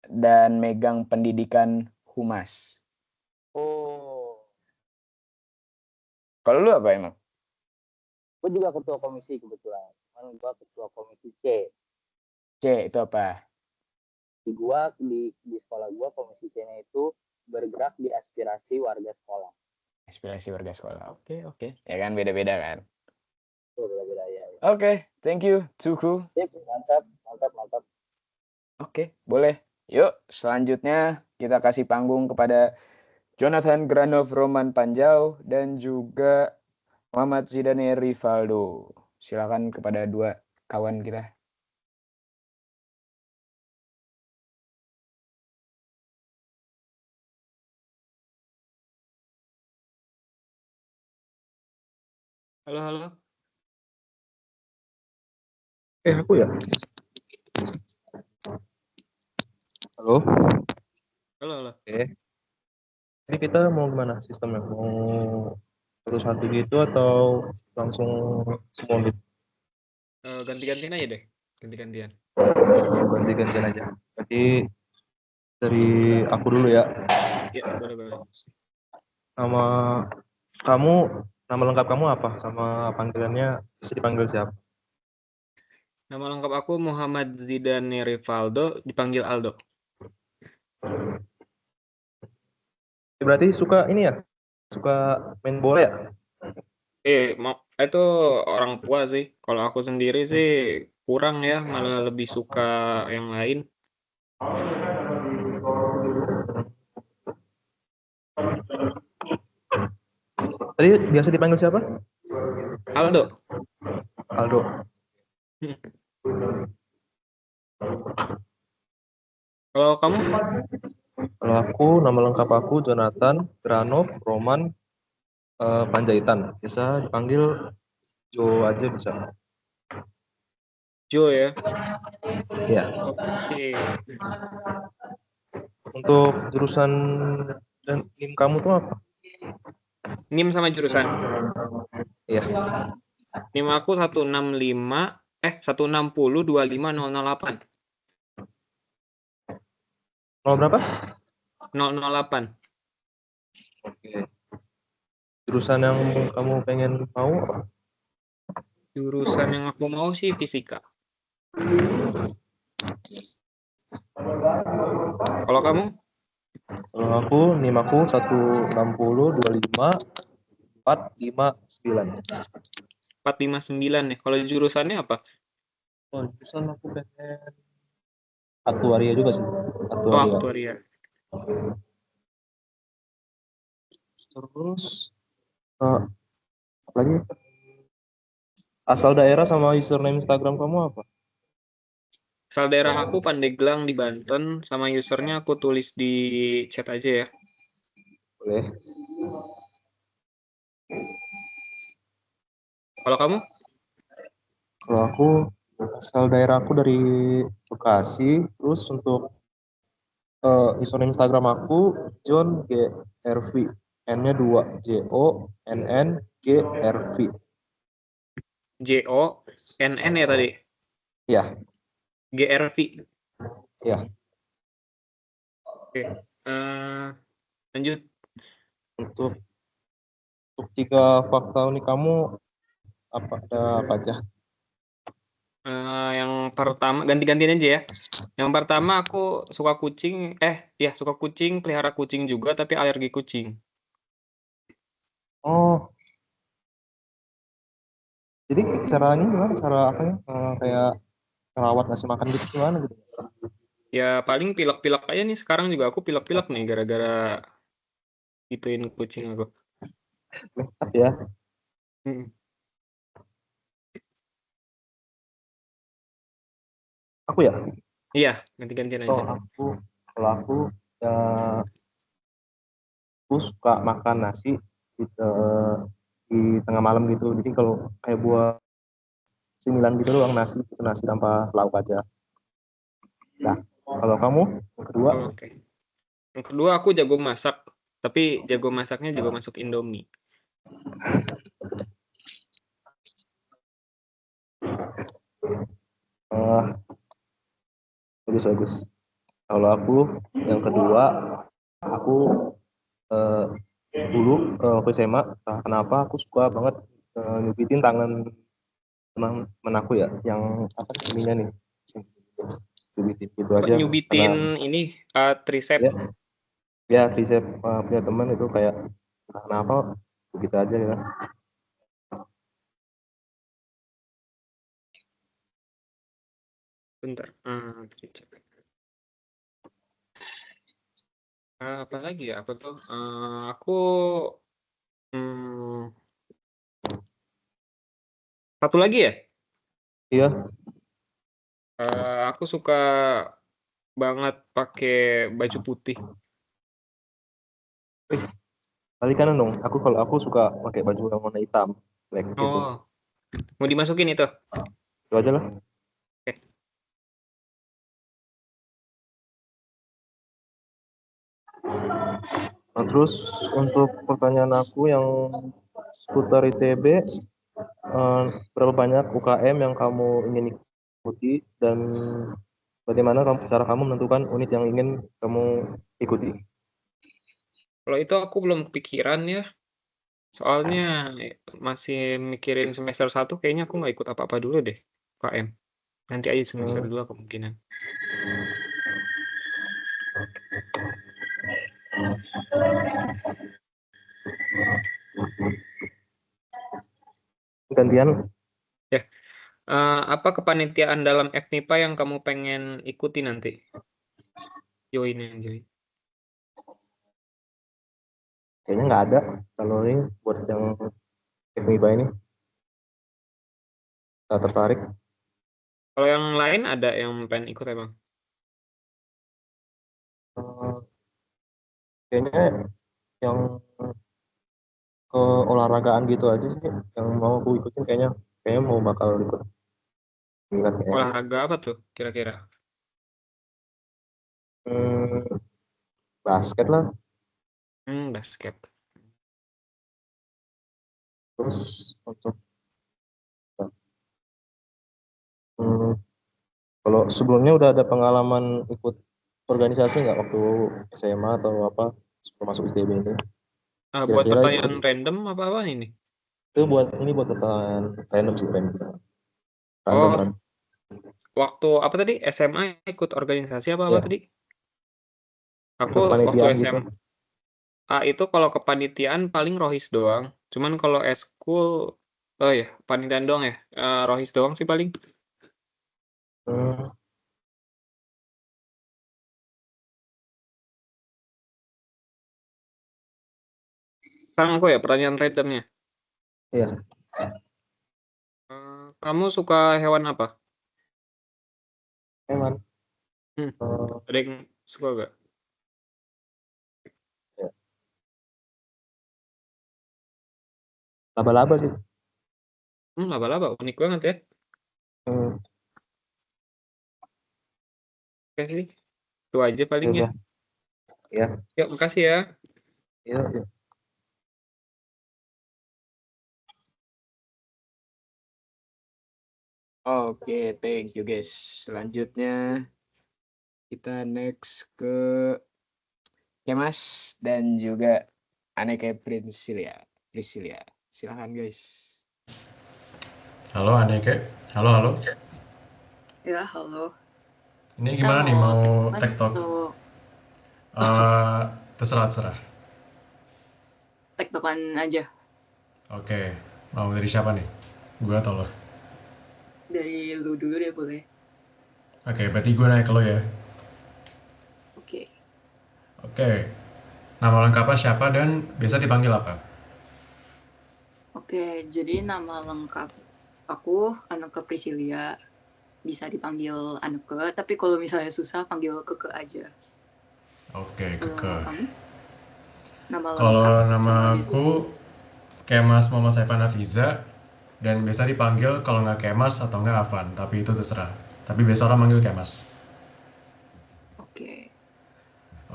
dan megang pendidikan humas. Oh. Kalau lu apa emang? Gue juga ketua komisi kebetulan. Cuman gue ketua komisi C. C itu apa? Di sekolah gue komisi C-nya itu bergerak di aspirasi warga sekolah. Aspirasi warga sekolah. Oke. Ya kan beda-beda kan? Beda-beda ya. Oke, thank you, Tuku. Mantap. Oke, boleh. Yuk, selanjutnya kita kasih panggung kepada Jonathan Granov Roman Panjau dan juga Muhammad Zidane Rivaldo. Silakan kepada 2 kawan kita. Halo, halo. Aku ya. Halo. Halo, halo. Ini kita mau gimana sistemnya? Mau satu gitu atau langsung semua gitu? Ganti-gantian aja deh. Ganti-gantian. Ganti-gantian aja. Jadi dari aku dulu ya. Ya, boleh. Nama kamu, nama lengkap kamu apa? Sama panggilannya bisa dipanggil siapa? Nama lengkap aku Muhammad Zidane Rivaldo, dipanggil Aldo. Berarti suka ini ya? Suka main bola ya? Itu orang tua sih. Kalau aku sendiri sih kurang ya, malah lebih suka yang lain. Tadi biasa dipanggil siapa? Aldo. Aldo. Kalau kamu? Kalau aku, nama lengkap aku Jonathan Granov Roman Panjaitan. Bisa dipanggil Jo aja bisa. Jo ya? Iya. Oke. Untuk jurusan dan NIM kamu tuh apa? NIM sama jurusan? Iya. NIM aku 160 25 008. 0 berapa? 008. Oke. Jurusan yang kamu pengen mau apa? Jurusan yang aku mau sih fisika. Kalau kamu? Kalau aku, NIM aku 160 25 459. 459 ya. Kalau jurusannya apa? Oh, jurusan aku pengen aktuaria juga sih. Aktuaria. Terus apa lagi? Asal daerah sama username Instagram kamu apa? Asal daerah aku Pandeglang di Banten, sama usernya aku tulis di chat aja ya. Boleh. Kalau kamu? Kalau aku, asal daerah aku dari Bekasi. Terus untuk username Instagram aku John GRV. N-nya 2, JONNGRV. JONN ya tadi? Ya. GRV. Ya. Oke. Lanjut. Untuk 3 fakta unik kamu apa aja? Yang pertama ganti-gantian aja ya. Yang pertama aku suka kucing. Suka kucing, pelihara kucing juga, tapi alergi kucing. Oh. Jadi caranya gimana? Cara apa ya? Kayak merawat, ngasih makan gitu gimana gitu? Ya paling pilek-pilek aja nih. Sekarang juga aku pilek-pilek nih gara-gara gituin kucing aku. Lengkap ya. Aku ya? Iya, ganti-gantian aja. Kalau aku ya, aku suka makan nasi di tengah malam gitu. Jadi kalau kayak buat cemilan gitu doang, nasi itu nasi tanpa lauk aja. Nah, kalau kamu yang kedua? Oke. Yang kedua aku jago masak, tapi jago masaknya jago masuk Indomie. Bagus. Kalau aku yang kedua, aku dulu waktu SMA, kenapa aku suka banget nyubitin tangan teman aku ya, yang apa ininya nih, nyubitin gitu aja. Nyubitin ini tricep. Ya tricep punya teman itu kayak kenapa begitu aja ya. Bentar. Tricep. Apa lagi ya? Apa tuh? Aku satu lagi ya? Iya. Aku suka banget pakai baju putih. Kali kanan dong. Kalau aku suka pakai baju yang warna hitam. Like gitu. Oh, mau dimasukin itu? Itu aja lah. Oke. Nah, terus untuk pertanyaan aku yang seputar ITB, berapa banyak UKM yang kamu ingin ikuti dan bagaimana cara kamu menentukan unit yang ingin kamu ikuti? Kalau itu aku belum kepikiran ya. Soalnya masih mikirin semester 1 kayaknya aku nggak ikut apa-apa dulu deh, UKM. Nanti aja semester 2 kemungkinan. Gantian, Ya, apa kepanitiaan dalam FMIPA yang kamu pengen ikuti nanti? Join. kayaknya nggak ada kalau ini buat yang FMIPA ini. Nggak tertarik. Kalau yang lain ada yang pengen ikut emang? Kayaknya yang keolahragaan gitu aja sih yang mau aku ikutin, kayaknya mau bakal ikut. Olahraga apa tuh kira-kira? Basket lah. Basket. Terus untuk kalau sebelumnya udah ada pengalaman ikut organisasi nggak waktu SMA atau apa sebelum masuk ITB ini? Buat Kira-kira pertanyaan random apa ini? Itu buat pertanyaan random sih, random. Oh, waktu apa tadi? SMA ikut organisasi apa Ya. tadi? Aku waktu Kepanitiaan gitu. SMA itu kalau kepanitiaan paling rohis doang. Cuman kalau eskul, oh ya panitiaan doang ya. Rohis doang sih paling. Sekarang aku ya pertanyaan randomnya. Iya. Kamu suka hewan apa? Hewan. Ada yang suka gak? Ya. Laba-laba sih. Laba-laba unik banget ya. Oke sih. Itu aja paling ya. Ya. Yuk, makasih ya. Iya. Oke, thank you guys. Selanjutnya kita next ke Kemas dan juga Aneke Priscilia. Silahkan guys. Halo Aneke. Halo. Ya, halo. Ini Kita gimana nih mau tektokan tektok? atau Terserah. tektokan aja Oke, mau dari siapa nih? Gue atau lo? dari lu dulu deh boleh. Oke, berarti gue nanya ke lo ya. Oke. Nama lengkapnya siapa dan biasa dipanggil apa? Oke, jadi nama lengkap aku Aneke Priscilia. Bisa dipanggil Aneke, tapi kalau misalnya susah panggil Keke aja. Oke, Keke. Nama lengkap. Kalau nama aku Kemas Muhammad Saifan Hafiza dan biasa dipanggil kalau nggak Kemas atau nggak Afan, tapi itu terserah. Tapi biasa orang manggil Kemas.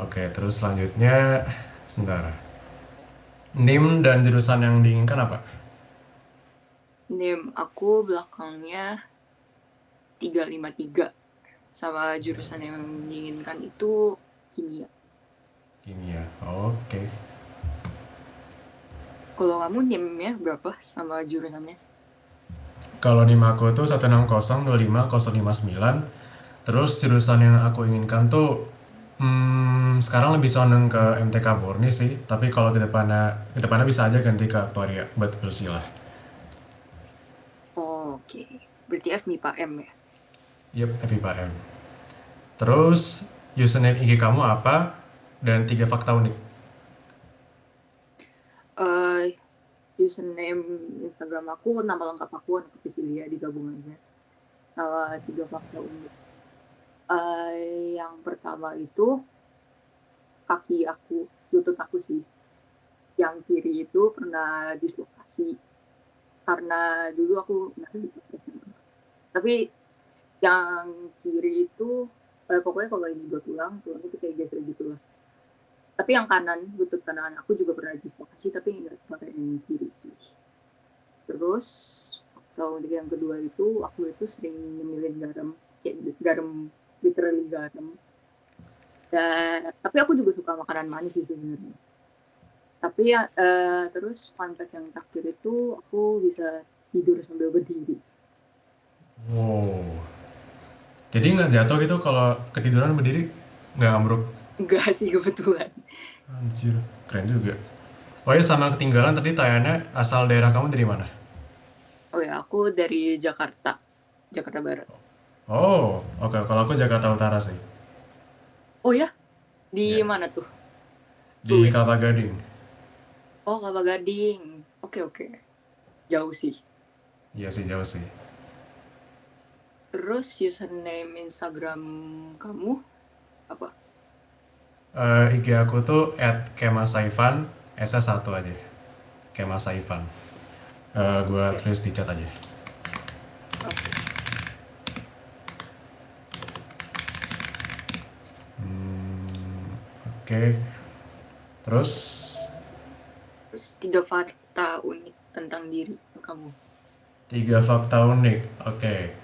Oke, terus selanjutnya sebentar. NIM dan jurusan yang diinginkan apa? NIM aku belakangnya 353 sama jurusan yang diinginkan itu kimia. Oke. Kalau kamu NIM-nya berapa sama jurusannya? Kalau NIM aku tuh 16025 Terus jurusan yang aku inginkan tuh sekarang lebih condong ke MTK Murni sih, tapi kalau ke depannya bisa aja ganti ke aktuaria, betul sih lah. Oke. Berarti FMIPA-M ya? Yup, FIPA-M. Terus username IG kamu apa dan 3 fakta unik? Username Instagram aku, nama lengkap aku Aneke Priscilia digabungannya. 3 fakta unik. Yang pertama itu kaki aku, lutut aku sih. Yang kiri itu pernah dislokasi. karena dulu aku tapi yang kiri itu pokoknya kalau ini gue tulang itu kayak geser gitu lah. Tapi yang kanan, lutut kanan aku juga pernah dislokasi tapi nggak pakai yang kiri sih. Terus tahun yang kedua itu aku itu sering nyemilin garam, kayak garam literally garam. Dan tapi aku juga suka makanan manis sih sebenarnya. Tapi ya terus fun fact yang terakhir itu aku bisa tidur sambil berdiri. Wow. Jadi nggak jatuh gitu kalau ketiduran berdiri, nggak ambruk? Enggak sih kebetulan. Anjir, keren juga. Oh ya, sama ketinggalan tadi tanya asal daerah kamu dari mana? Oh ya, aku dari Jakarta Barat. Oh, oke. Kalau aku Jakarta Utara sih. Oh ya, di Ya, mana tuh? di Kelapa Gading. Oh, Kelapa Gading. Oke. Jauh sih. Iya sih, jauh sih. Terus username Instagram kamu apa? IG aku tuh @kemasaifan, S-nya 1 aja. Kemasaifan. Gua tulis di chat aja. Oke. Terus 3 fakta unik tentang diri kamu. 3 fakta unik. Oke.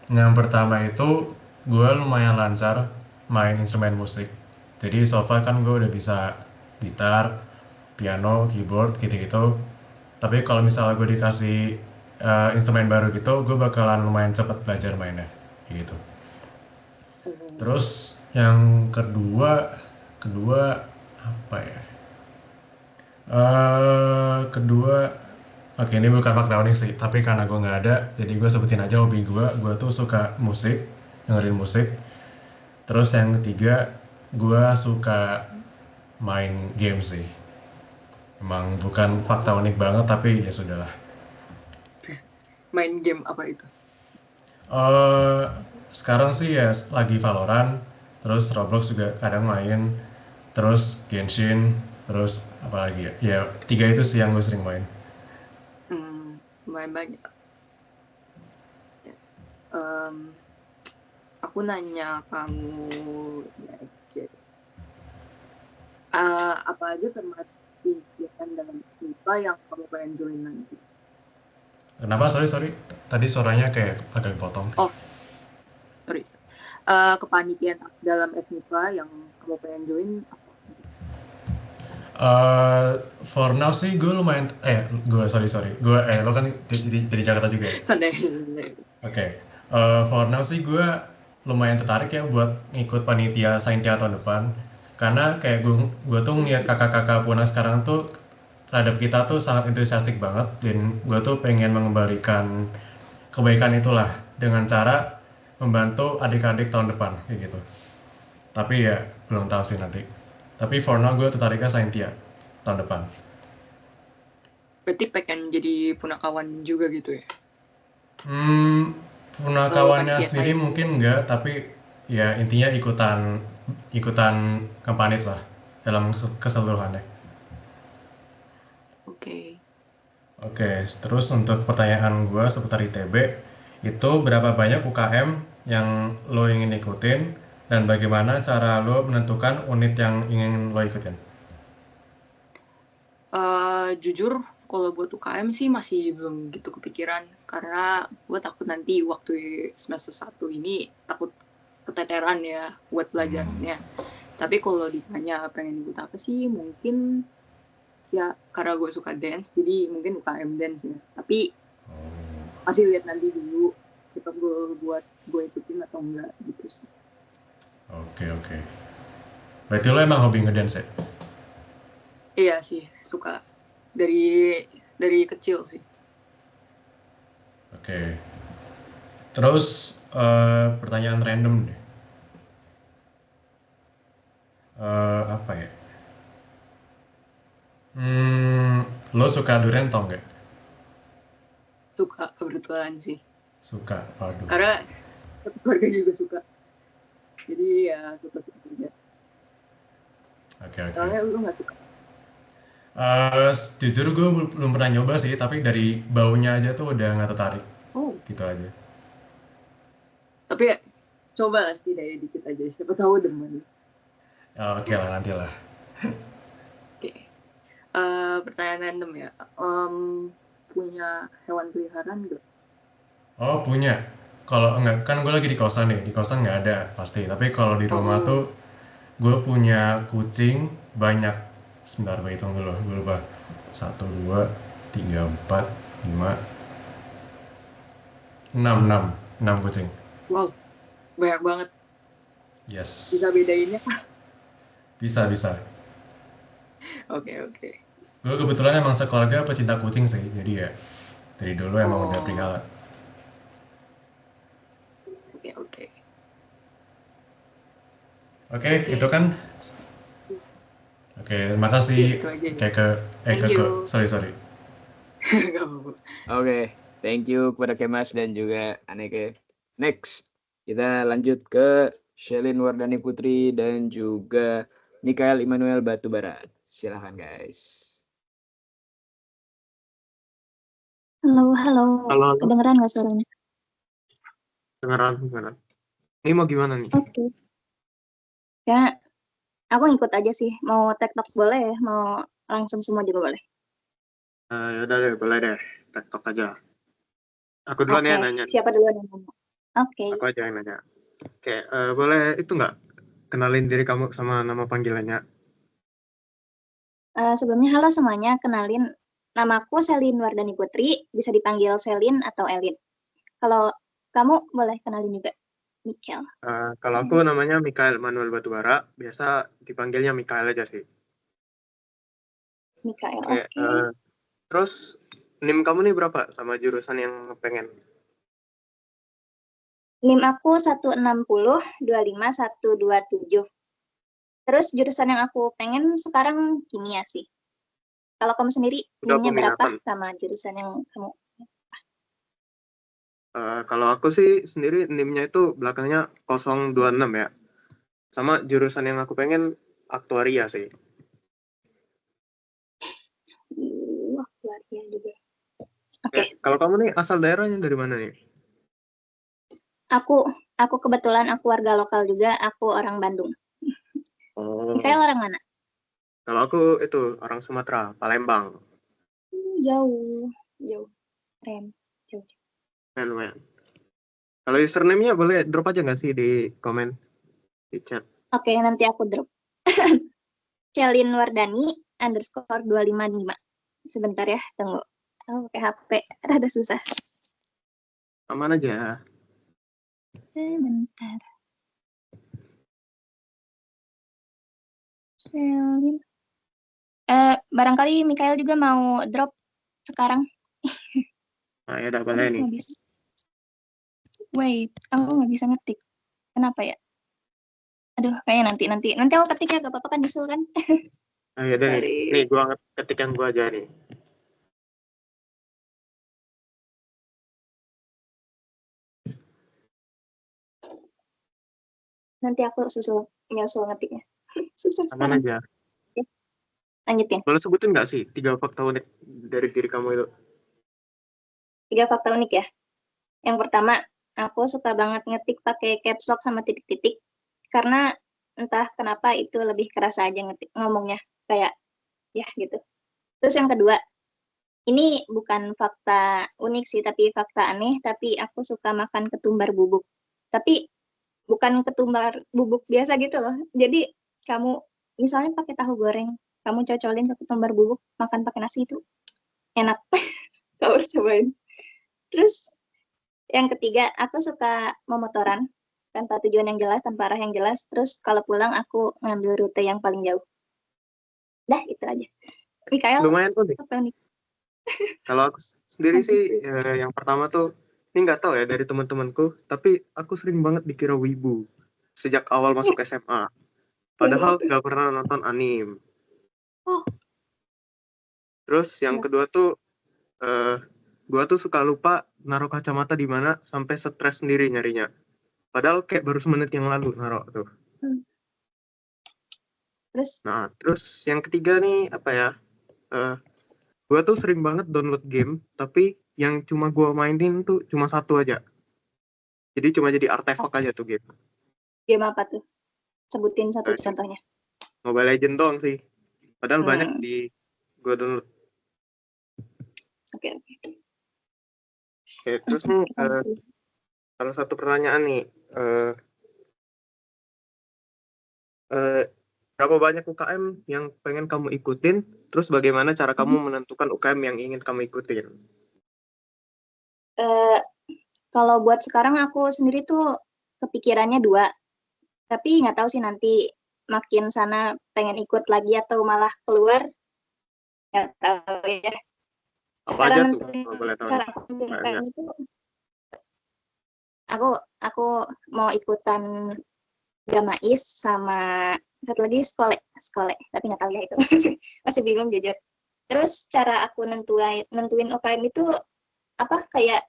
Yang pertama itu gue lumayan lancar main instrumen musik. Jadi so far kan gue udah bisa gitar, piano, keyboard gitu-gitu. Tapi kalau misalnya gue dikasih instrumen baru gitu, gue bakalan lumayan cepet belajar mainnya gitu. Terus yang kedua apa ya? Oke, ini bukan fakta unik sih, tapi karena gue nggak ada, jadi gue sebutin aja hobi gue. Gue tuh suka musik, dengerin musik. Terus yang ketiga, gue suka main game sih. Emang bukan fakta unik banget, tapi ya sudahlah. Main game apa itu? Sekarang sih ya lagi Valorant, terus Roblox juga kadang main, terus Genshin, terus apa lagi ya? Ya 3 itu sih yang gue sering main. Lumayan banyak. Aku nanya kamu apa aja termasuk kegiatan dalam MIPA yang kamu pengen join nanti? Kenapa? Sorry. Tadi suaranya kayak agak potong. Oh, sorry. Kepanitiaan dalam FMIPA yang kamu pengen join apa? For now sih gue lumayan lo kan dari Jakarta juga ya? Santai. Oke. For now sih gue lumayan tertarik ya buat ngikut panitia Saintia tahun depan, karena kayak gue tuh ngeliat kakak-kakak Puna sekarang tuh terhadap kita tuh sangat entusiastik banget, dan gue tuh pengen mengembalikan kebaikan itulah dengan cara membantu adik-adik tahun depan kayak gitu. Tapi ya belum tahu sih nanti. Tapi for now gue tertariknya Saintia tahun depan. Berarti pengen jadi punakawan juga gitu ya? Punakawannya sendiri mungkin enggak, tapi ya intinya ikutan kepanit lah dalam keseluruhannya. Oke, terus untuk pertanyaan gue seputar ITB, itu berapa banyak UKM yang lo ingin ikutin, dan bagaimana cara lo menentukan unit yang ingin lo ikutin? Jujur, kalau buat UKM sih masih belum gitu kepikiran, karena gue takut nanti waktu semester 1 ini takut keteteran ya buat belajarnya. Tapi kalau ditanya pengen ikut apa sih, mungkin ya karena gue suka dance, jadi mungkin UKM dance ya. Tapi masih lihat nanti dulu kita gue ikutin atau enggak gitu sih. Oke. Berarti lo emang hobi ngedance ya? Iya sih, suka dari kecil sih. Oke. Terus pertanyaan random deh. Apa ya? Lo suka durian tau nggak? Suka, kebetulan sih. Suka, waduh. Karena keluarga juga suka. Jadi ya suka aja. Oke. Soalnya lu nggak suka? Jujur gue belum pernah nyoba sih, tapi dari baunya aja tuh udah nggak tertarik. Oh, Gitu aja. tapi ya, coba lah setidaknya dikit aja. Siapa tahu demen. Oke lah, nanti lah. Oke. Pertanyaan random ya. Punya hewan peliharaan nggak? Oh, punya. Kalau enggak, kan gue lagi di kosan nih. Di kosan nggak ada pasti. Tapi kalau di rumah tuh gue punya kucing banyak. Sebentar, gue hitung dulu. Gue lupa. 1, 2, 3, 4, 5, 6 kucing. Wow, banyak banget. Yes. Bisa bedainnya kah? Bisa. Oke. Gue kebetulan emang sekeluarga pecinta kucing sih. Jadi ya dari dulu emang udah pelihara. Oke. Oke, itu kan. Oke, makasih. Iya, itu aja. Keke. Thank you. Sorry. Gak apa-apa. Oke, thank you kepada Kemas dan juga Aneke. Next, kita lanjut ke Shelin Wardani Putri dan juga Mikael Immanuel Batubara. Silahkan guys. Halo. Kedengeran nggak suaranya? Kedengeran. Ini mau gimana nih? Oke. Ya, aku ngikut aja sih. Mau TikTok boleh ya? Mau langsung semua juga boleh? Yaudah deh, boleh deh. TikTok aja. Aku duluan ya nanya. Siapa duluan yang nanya? Oke. Aku aja yang nanya. Oke, boleh itu nggak? Kenalin diri kamu sama nama panggilannya. Sebelumnya halo semuanya, kenalin namaku Shelin Wardani Putri, bisa dipanggil Shelin atau Elin. Kalau kamu boleh kenalin juga, Mikael. Kalau aku namanya Mikael Immanuel Batubara, biasa dipanggilnya Mikael aja sih. Mikael, Oke. Terus NIM kamu nih berapa sama jurusan yang pengen? NIM aku 160-25-127. Terus jurusan yang aku pengen sekarang kimia sih. Kalau kamu sendiri, NIM-nya berapa sama jurusan yang kamu? Kalau aku sih sendiri NIM-nya itu belakangnya 026 ya. Sama jurusan yang aku pengen aktuaria sih. Aktuaria juga. Oke. Kalau kamu nih asal daerahnya dari mana nih? Aku kebetulan aku warga lokal juga, aku orang Bandung. Mikael orang mana? Kalau aku itu orang Sumatera, Palembang. Jauh. Keren. Jauh. Lumayan. Kalau username-nya boleh drop aja nggak sih di komen, di chat? Oke, nanti aku drop. Shelin Wardani _255. Sebentar ya, tunggu. Pakai HP, rada susah. Aman aja. Sebentar. Shelin. Barangkali Mikael juga mau drop sekarang. Ya udah boleh nih. Wait, aku nggak bisa ngetik. Kenapa ya? Aduh, kayaknya nanti aku ketik ya, gak apa-apa kan nyusul kan? Ya udah nih gua ketik yang gua aja nih. Nanti aku nyusul ngetiknya. Susah Aman sekarang. aja. Lanjutin. Boleh sebutin nggak sih 3 fakta unik dari diri kamu itu? 3 fakta unik ya. Yang pertama, aku suka banget ngetik pakai caps lock sama titik-titik karena entah kenapa itu lebih kerasa aja ngetik ngomongnya kayak ya gitu. Terus yang kedua, ini bukan fakta unik sih tapi fakta aneh, tapi aku suka makan ketumbar bubuk. Tapi bukan ketumbar bubuk biasa gitu loh. Jadi kamu misalnya pakai tahu goreng, kamu cocolin ke ketumbar bubuk, makan pakai nasi itu enak. Kamu harus cobain. Terus yang ketiga, aku suka memotoran tanpa tujuan yang jelas, tanpa arah yang jelas. Terus kalau pulang aku ngambil rute yang paling jauh. Dah, itu aja. Mikael, lumayan unik. Kalau aku sendiri sih yang pertama tuh, ini nggak tahu ya dari teman-temanku, tapi aku sering banget dikira wibu sejak awal masuk SMA. Padahal nggak pernah nonton anime. Terus yang kedua tuh, gua tuh suka lupa naruh kacamata di mana sampai stres sendiri nyarinya. Padahal kayak baru semenit yang lalu naruh tuh. Terus? Nah, terus yang ketiga nih apa ya? Gue tuh sering banget download game, tapi yang cuma gue mainin tuh cuma satu aja. Jadi cuma jadi artefak aja tuh game. Game apa tuh? Sebutin satu contohnya. Mobile Legends doang sih. Padahal banyak di gue download. Oke. Oke, terus nih salah satu pertanyaan nih. Berapa banyak UKM yang pengen kamu ikutin? Terus bagaimana cara kamu menentukan UKM yang ingin kamu ikutin? Kalau buat sekarang aku sendiri tuh kepikirannya 2. Tapi nggak tahu sih nanti makin sana pengen ikut lagi atau malah keluar. Nggak tahu ya. Apa aja tuh? Kalau boleh tahu. Cara aku UKM itu aku mau ikutan Gamais sama satu lagi sekolah tapi nggak tahu ya itu. Masih bingung jujur. Terus cara aku nentuin UKM itu kayak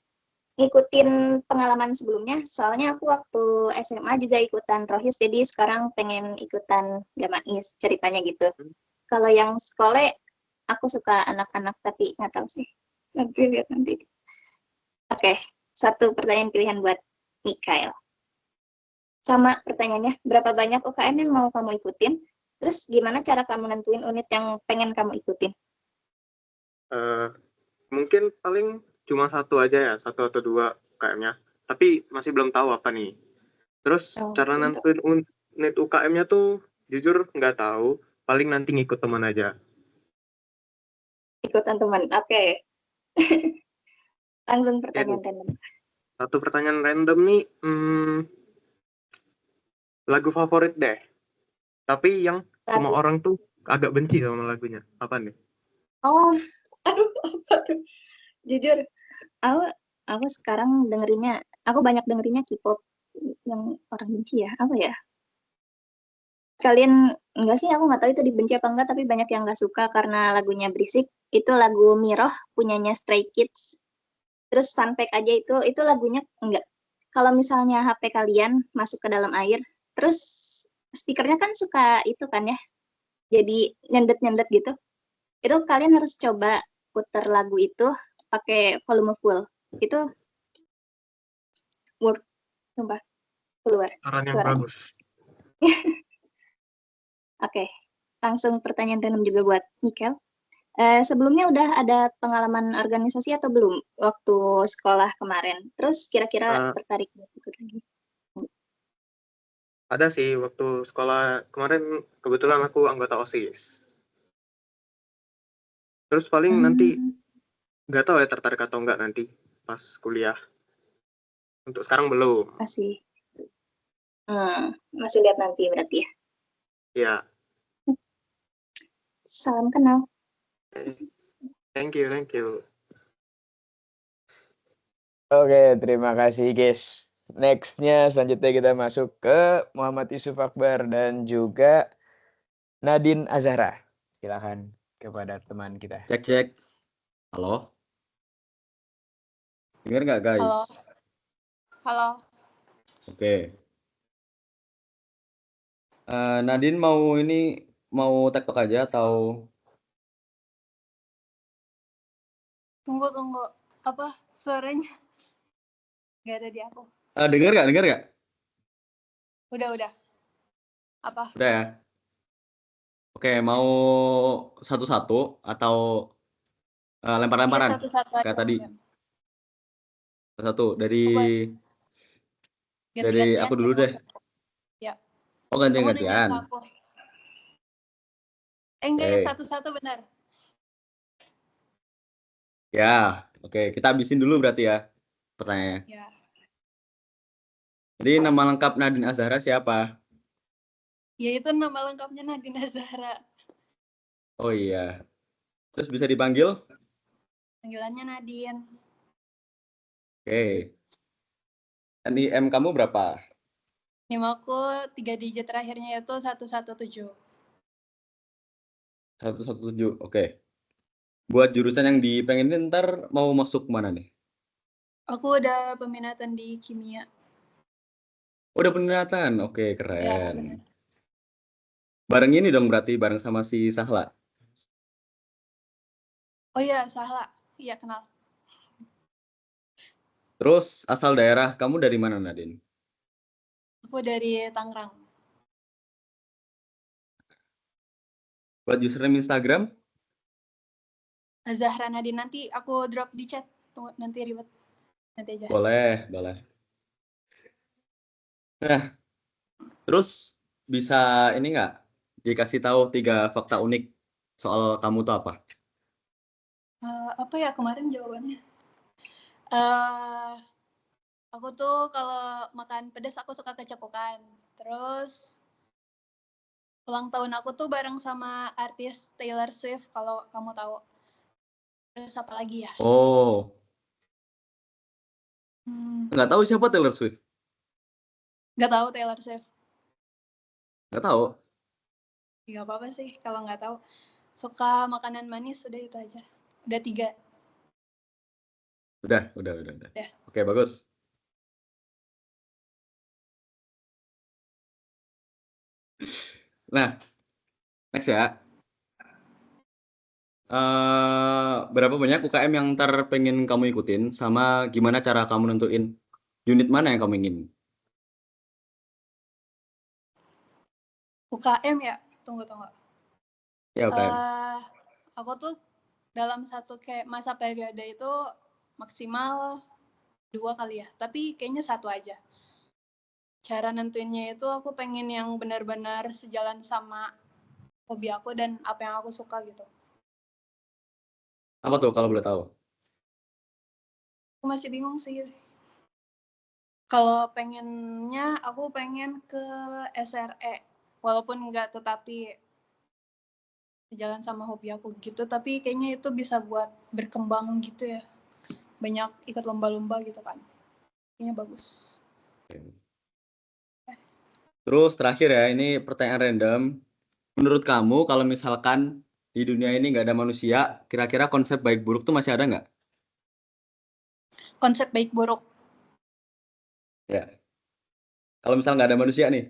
ngikutin pengalaman sebelumnya. Soalnya aku waktu SMA juga ikutan Rohis, jadi sekarang pengen ikutan Gamais, ceritanya gitu. Kalau yang sekolah aku suka anak-anak tapi nggak tahu sih. Nanti lihat nanti. Oke, satu pertanyaan pilihan buat Mikael. Sama pertanyaannya, berapa banyak UKM yang mau kamu ikutin? Terus gimana cara kamu nentuin unit yang pengen kamu ikutin? Mungkin paling cuma satu aja ya, 1 atau 2 UKM-nya. Tapi masih belum tahu apa nih. Terus cara nentuin unit UKM-nya tuh jujur nggak tahu. Paling nanti ngikut teman aja. Ikutan teman, oke. Langsung pertanyaan random. Satu pertanyaan random nih. Lagu favorit deh. Tapi yang semua orang tuh agak benci sama lagunya. Apa nih? Oh, aduh, apa tuh? Jujur, aku sekarang aku banyak dengerinnya K-pop yang orang benci ya. Apa ya? Kalian enggak sih, aku nggak tahu itu dibenci apa enggak, tapi banyak yang nggak suka karena lagunya berisik. Itu lagu Miroh punyanya Stray Kids. Terus fun fact aja itu lagunya enggak. Kalau misalnya HP kalian masuk ke dalam air, terus speakernya kan suka itu kan ya, jadi nyendet-nyendet gitu. Itu kalian harus coba puter lagu itu pakai volume full. Itu work, sumpah, keluar Saran yang suaranya. bagus. Oke, langsung pertanyaan random juga buat Mikael. Sebelumnya udah ada pengalaman organisasi atau belum waktu sekolah kemarin? Terus kira-kira tertarik buat ikut lagi? Ada sih, waktu sekolah kemarin kebetulan aku anggota OSIS. Terus paling nanti nggak tahu ya tertarik atau enggak nanti pas kuliah. Untuk sekarang belum. Masih lihat nanti berarti ya? Iya. Salam kenal. Thank you. Oke, terima kasih guys. Next-nya selanjutnya kita masuk ke Muhammad Yusuf Akbar dan juga Nadine Azhara. Silakan kepada teman kita. Cek. Halo. Dengar nggak guys? Halo. Oke. Nadine mau TikTok aja atau? Tunggu. Apa suaranya? Nggak ada di aku. Dengar nggak? Udah. Apa? Udah ya. Oke, mau satu-satu atau lempar-lemparan? Iya, satu-satu aja. Kayak tadi. Satu dari Ganti-gantian aku dulu deh. Ya. Oh, gantian. Enggak, satu-satu benar. Ya, oke. Kita habisin dulu berarti ya pertanyaannya. Ya. Jadi nama lengkap Nadine Azhara siapa? Ya, itu nama lengkapnya Nadine Azhara. Oh iya. Terus bisa dipanggil? Panggilannya Nadine. Oke. NIM kamu berapa? NIM aku 3 digit terakhirnya itu 117. 117, oke. Buat jurusan yang dipengenin ntar mau masuk mana nih? Aku udah peminatan di kimia. Udah peminatan, oke keren. Ya, bareng ini dong berarti, bareng sama si Sahla? Oh iya, Sahla. Iya, kenal. Terus asal daerah kamu dari mana, Nadine? Aku dari Tangerang. Buat username Instagram? Zahra Nadine, nanti aku drop di chat. Tunggu, nanti ribet. Nanti aja. Boleh, boleh. Nah, terus bisa ini nggak dikasih tahu 3 fakta unik soal kamu tuh apa? Apa ya kemarin jawabannya? Eh, aku tuh kalau makan pedas aku suka kecepukan. Terus ulang tahun aku tuh bareng sama artis Taylor Swift kalau kamu tahu. Terus apa lagi ya? Oh, nggak tahu siapa Taylor Swift? Nggak tahu Taylor Swift. Nggak tahu. Nggak apa-apa sih kalau nggak tahu. Suka makanan manis, udah itu aja. Udah 3. Udah. Ya. Oke, bagus. Nah, next ya. Berapa banyak UKM yang ntar pengen kamu ikutin, sama gimana cara kamu nentuin unit mana yang kamu ingin? UKM ya? Tunggu. Ya, UKM. Aku tuh dalam satu kayak masa periode itu maksimal 2 kali ya. Tapi kayaknya 1 aja. Cara nentuinnya itu aku pengen yang benar-benar sejalan sama hobi aku dan apa yang aku suka gitu. Apa tuh kalau boleh tahu? Aku masih bingung sih. Kalau pengennya aku pengen ke SRE. Walaupun nggak tetapi sejalan sama hobi aku gitu. Tapi kayaknya itu bisa buat berkembang gitu ya. Banyak ikut lomba-lomba gitu kan. Kayaknya bagus. Terus terakhir ya, ini pertanyaan random. Menurut kamu kalau misalkan di dunia ini nggak ada manusia, kira-kira konsep baik buruk tuh masih ada nggak? Konsep baik buruk. Ya. Kalau misal nggak ada manusia nih.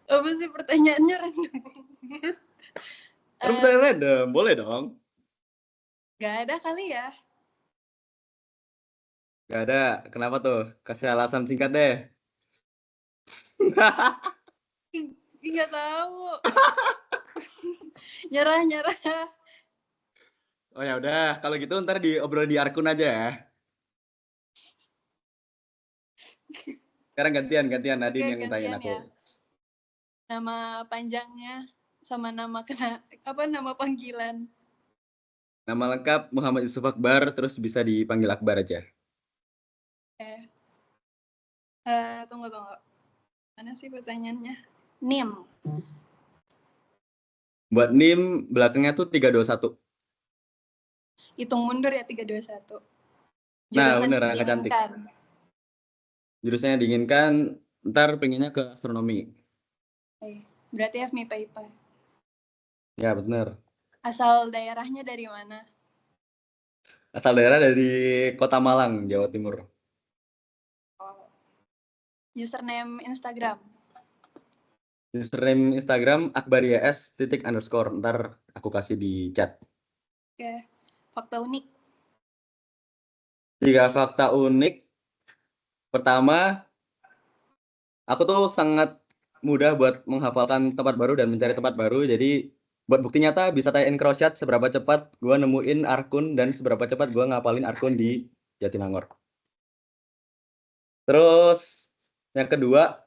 Apa sih pertanyaannya random? Pertanyaan random, boleh dong. Gak ada kali ya. Nggak ada, kenapa tuh? Kasih alasan singkat deh. Nggak tahu. Nyerah. Oh ya udah, kalau gitu ntar diobrol di Arkun aja ya. Sekarang gantian Nadine yang tanyain aku. Ya. Nama panjangnya sama nama nama panggilan. Nama lengkap Muhammad Yusuf Akbar, terus bisa dipanggil Akbar aja. Tunggu. Mana sih pertanyaannya? NIM. Buat NIM belakangnya tuh 321. Hitung mundur ya 321. Nah, bener, angka cantik. Jurusannya diinginkan, ntar pengennya ke astronomi. Berarti FMIPA IPA. Ya, bener. Asal daerahnya dari mana? Asal daerah dari Kota Malang, Jawa Timur. Username Instagram. Username Instagram akbarias_. Ntar aku kasih di chat. Oke. Fakta unik. 3 fakta unik. Pertama, aku tuh sangat mudah buat menghafalkan tempat baru dan mencari tempat baru. Jadi buat bukti nyata bisa tanyain Crowdchat seberapa cepat gue nemuin Arkun dan seberapa cepat gue ngapalin Arkun di Jatinangor. Terus yang kedua,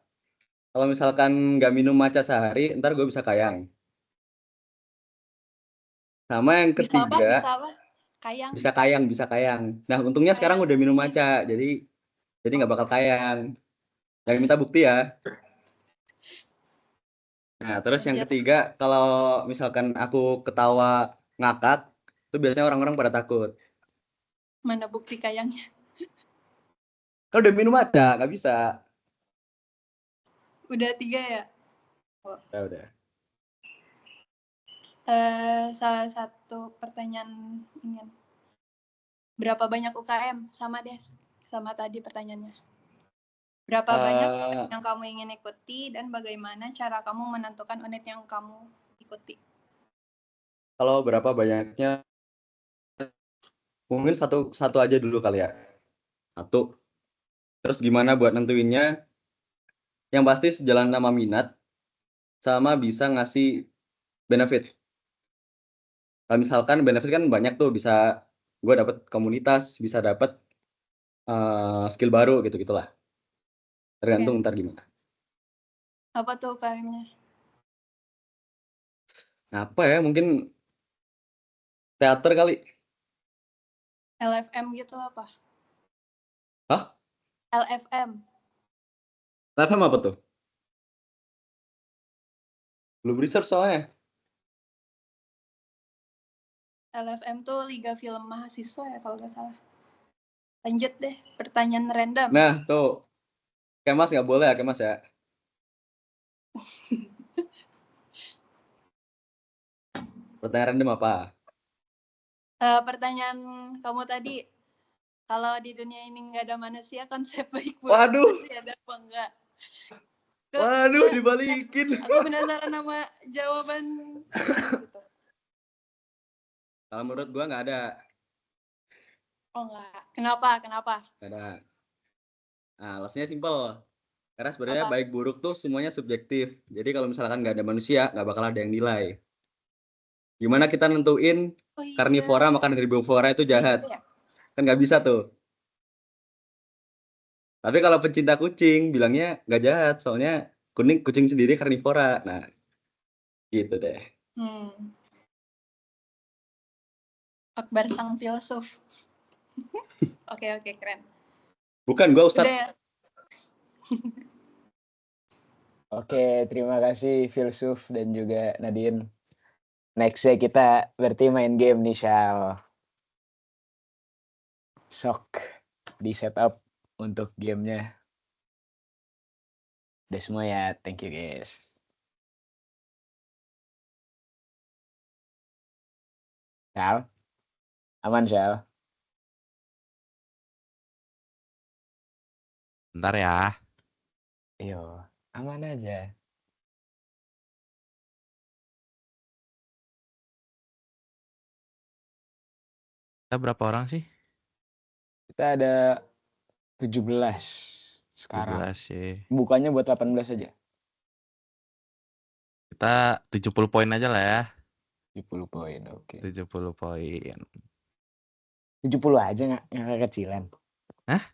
kalau misalkan nggak minum matcha sehari, ntar gue bisa kayang. Sama yang ketiga, Bisa apa? Kayang. Bisa kayang. Nah, untungnya sekarang udah minum matcha, jadi nggak bakal kayang. Jangan minta bukti ya. Nah, terus yang ketiga, kalau misalkan aku ketawa ngakak, itu biasanya orang-orang pada takut. Mana bukti kayangnya? Kalau udah minum matcha, nggak bisa. Udah 3 ya? Udah. Salah satu pertanyaan ingin. Berapa banyak UKM? Sama deh, sama tadi pertanyaannya. Berapa banyak yang kamu ingin ikuti dan bagaimana cara kamu menentukan unit yang kamu ikuti? Kalau berapa banyaknya, mungkin satu aja dulu kali ya. Satu. Terus gimana buat nentuinnya? Yang pasti sejalan sama minat, sama bisa ngasih benefit. Kalau misalkan benefit kan banyak tuh, bisa gue dapet komunitas, bisa dapet skill baru gitu-gitulah. Tergantung ntar gimana. Apa tuh UKM-nya? Apa ya? Mungkin teater kali. LFM gitu apa? Hah? LFM. LFM apa tuh? Belum research soalnya. LFM tuh Liga Film Mahasiswa ya kalau nggak salah. Lanjut deh, pertanyaan random. Nah, tuh. Kemas nggak boleh ya, Kemas ya? Pertanyaan random apa? Pertanyaan kamu tadi, kalau di dunia ini nggak ada manusia, konsep baik buruk Waduh. masih ada apa enggak? Waduh, dibalikin. Aku penasaran sama jawaban gitu. Kalau menurut gua nggak ada. Oh enggak. Kenapa? Kenapa? Nggak ada. Nah, alasannya simpel. Karena sebenarnya Apa? baik buruk tuh semuanya subjektif. Jadi kalau misalkan nggak ada manusia, nggak bakal ada yang nilai. Gimana kita nentuin Oh iya. karnivora makan herbivora itu jahat? Gitu ya? Kan nggak bisa tuh. Tapi kalau pencinta kucing bilangnya nggak jahat, soalnya kucing sendiri karnivora. Nah, gitu deh. Akbar sang filsuf. Oke, keren. Bukan gua Ustadz. Udah ya. Oke, terima kasih Filsuf dan juga Nadine. Nextnya kita berarti main game nih, Syal. Sok di setup untuk gamenya. Udah semua ya, thank you guys. Syal? Aman, Syal? Bentar ya. Yo, aman aja. Kita berapa orang sih? Kita ada 17 sekarang. 17 ya. Bukannya buat 18 aja. Kita 70 poin aja lah ya. 70 poin, oke. 70 poin. 70 aja nggak kekecilan. Hah?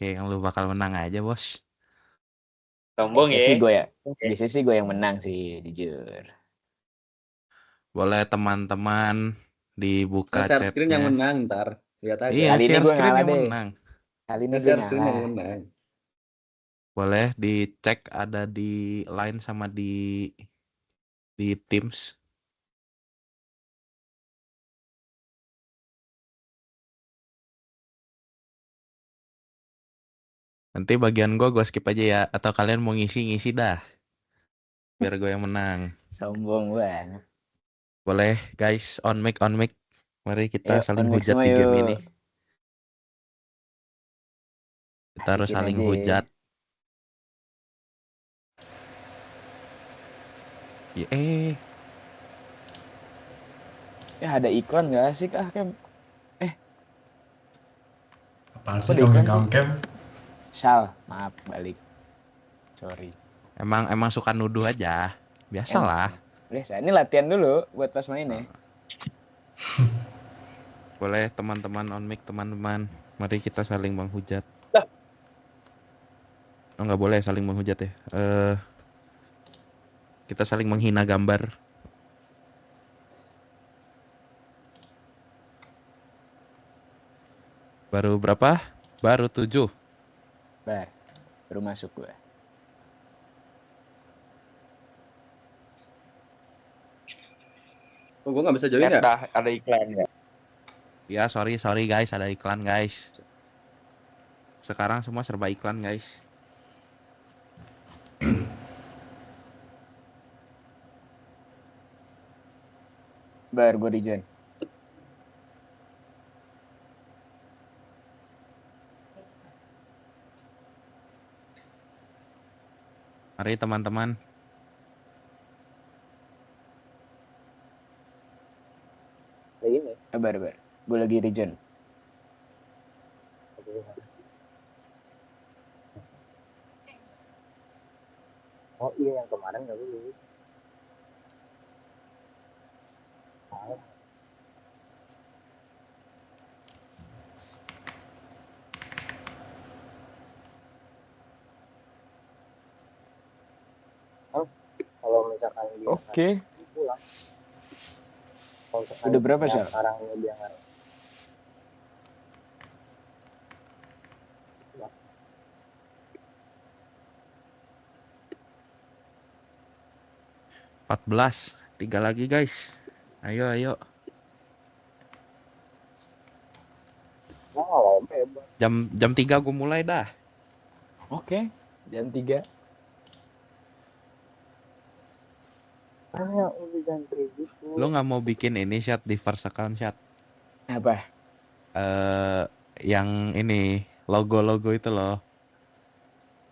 Kayak lu bakal menang aja, Bos. Sombong Biasanya ya. sih gue ya. Biasanya sih gue yang menang sih, jujur. Boleh teman-teman dibuka Share screen yang chatnya. menang ntar. Lihat aja. Iya, Kali ini share gue screen ngalah yang deh. menang. Kali ini gue Share screen yang ngalah. menang. Boleh dicek ada di Line sama di Teams. Nanti bagian gue skip aja ya. Atau kalian mau ngisi dah. Biar gue yang menang. Sombong banget. Boleh guys, on mic. Mari kita Yuk, saling on mic hujat semua di game yuk. ini. Kita harus Asikin saling aja. hujat. Ya ada iklan gak asik Kem? Apaan Kok sih ada iklan sih? Kem? Sal, maaf balik. Sorry. Emang suka nuduh aja. Biasalah. Biasa, ini latihan dulu buat pas mainnya. Boleh teman-teman on mic, teman-teman. Mari kita saling menghujat. Oh, nggak boleh saling menghujat ya. Kita saling menghina gambar. Baru berapa? Baru 7. Baru masuk gue. Oh, gue nggak bisa join ya? Ada iklan ya. Ya, sorry guys, ada iklan guys. Sekarang semua serba iklan guys. Gue di join. Mari teman-teman. Sabar. Gue lagi regen. Oh iya, yang kemarin nggak lulus. Kalau misalkan dia Oke. pulang, kalau misalkan Udah berapa, yang Syal? sekarang ini dia nggak 14. 3 lagi guys. Ayo. bebas. Jam 3 gue mulai dah. Oke. Jam 3. Udah jangan gitu. Lo nggak mau bikin ini chat di first account chat? Apa? Yang ini logo itu loh.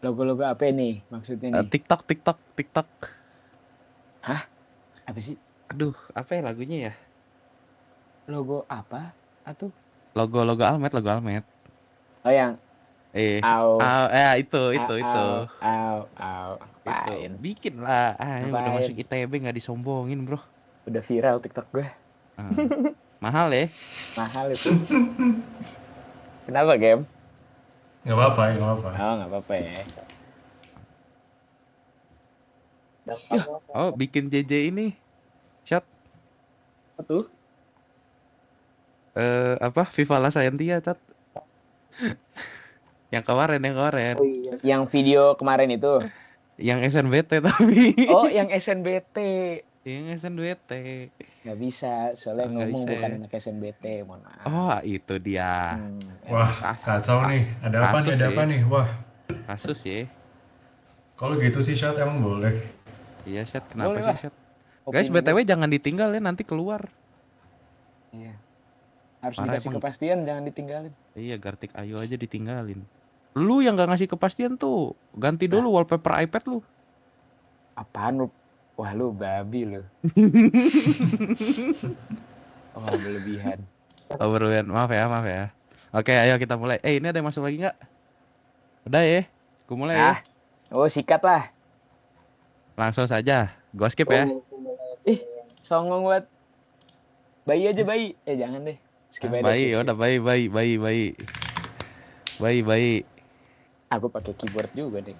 Logo-logo apa ini maksudnya nih? TikTok. Hah? Apa sih? Aduh, apa ya lagunya ya? Logo apa? Atau Logo Almet. oh yang Itu. Apain? Bikin lah. Udah masuk ITB nggak disombongin, bro. Udah viral TikTok gue. Mahal ya? Mahal itu. Kenapa, Game? Nggak apa-apa. Oh, nggak apa-apa ya. Oh, bikin JJ ini. Chat. Apa tuh? Viva La Scientia, chat. Yang kemarin. Oh iya. Yang video kemarin itu. Yang SNBT tapi. Oh, yang SNBT. Yang SNBT. Nggak bisa, soalnya ngomong bukan anak SNBT, mohon maaf. Oh, itu dia. Wah, kacau nih. Ada apa nih? Wah. Kasus ya. Kalau gitu sih, Chat, emang boleh. Iya, Chat. Kenapa Boleh sih, lah. Chat? Guys, BTW jangan ditinggal ya, nanti keluar. Iya. Harus Parah dikasih emang. kepastian, jangan ditinggalin. Iya, Gartik Ayu aja ditinggalin. Lu yang gak ngasih kepastian tuh, ganti dulu wallpaper iPad lu. Apaan lu? Wah, lu babi lu. Oh, berlebihan. Maaf ya. Oke, ayo kita mulai. Ini ada yang masuk lagi nggak? Udah ya, gue mulai ya. Oh, sikat lah. Langsung saja, gue skip ya. Songong buat. Bayi aja bayi. Jangan deh. Skip aja. Bayi, udah bayi. Aku pakai keyboard juga deh.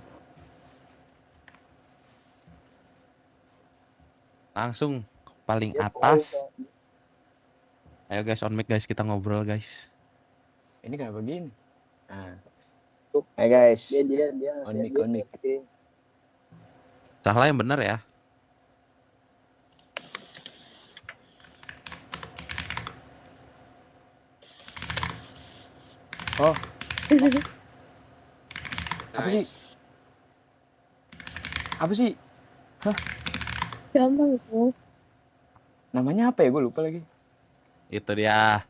Langsung paling atas. Ayo guys, on mic guys, kita ngobrol guys. Ini kenapa begini? Ayo guys. Dia on mic. Salah yang benar ya. Oh. Apa sih? Hah? Gampang itu. Namanya apa ya? Gue lupa lagi. Itu dia.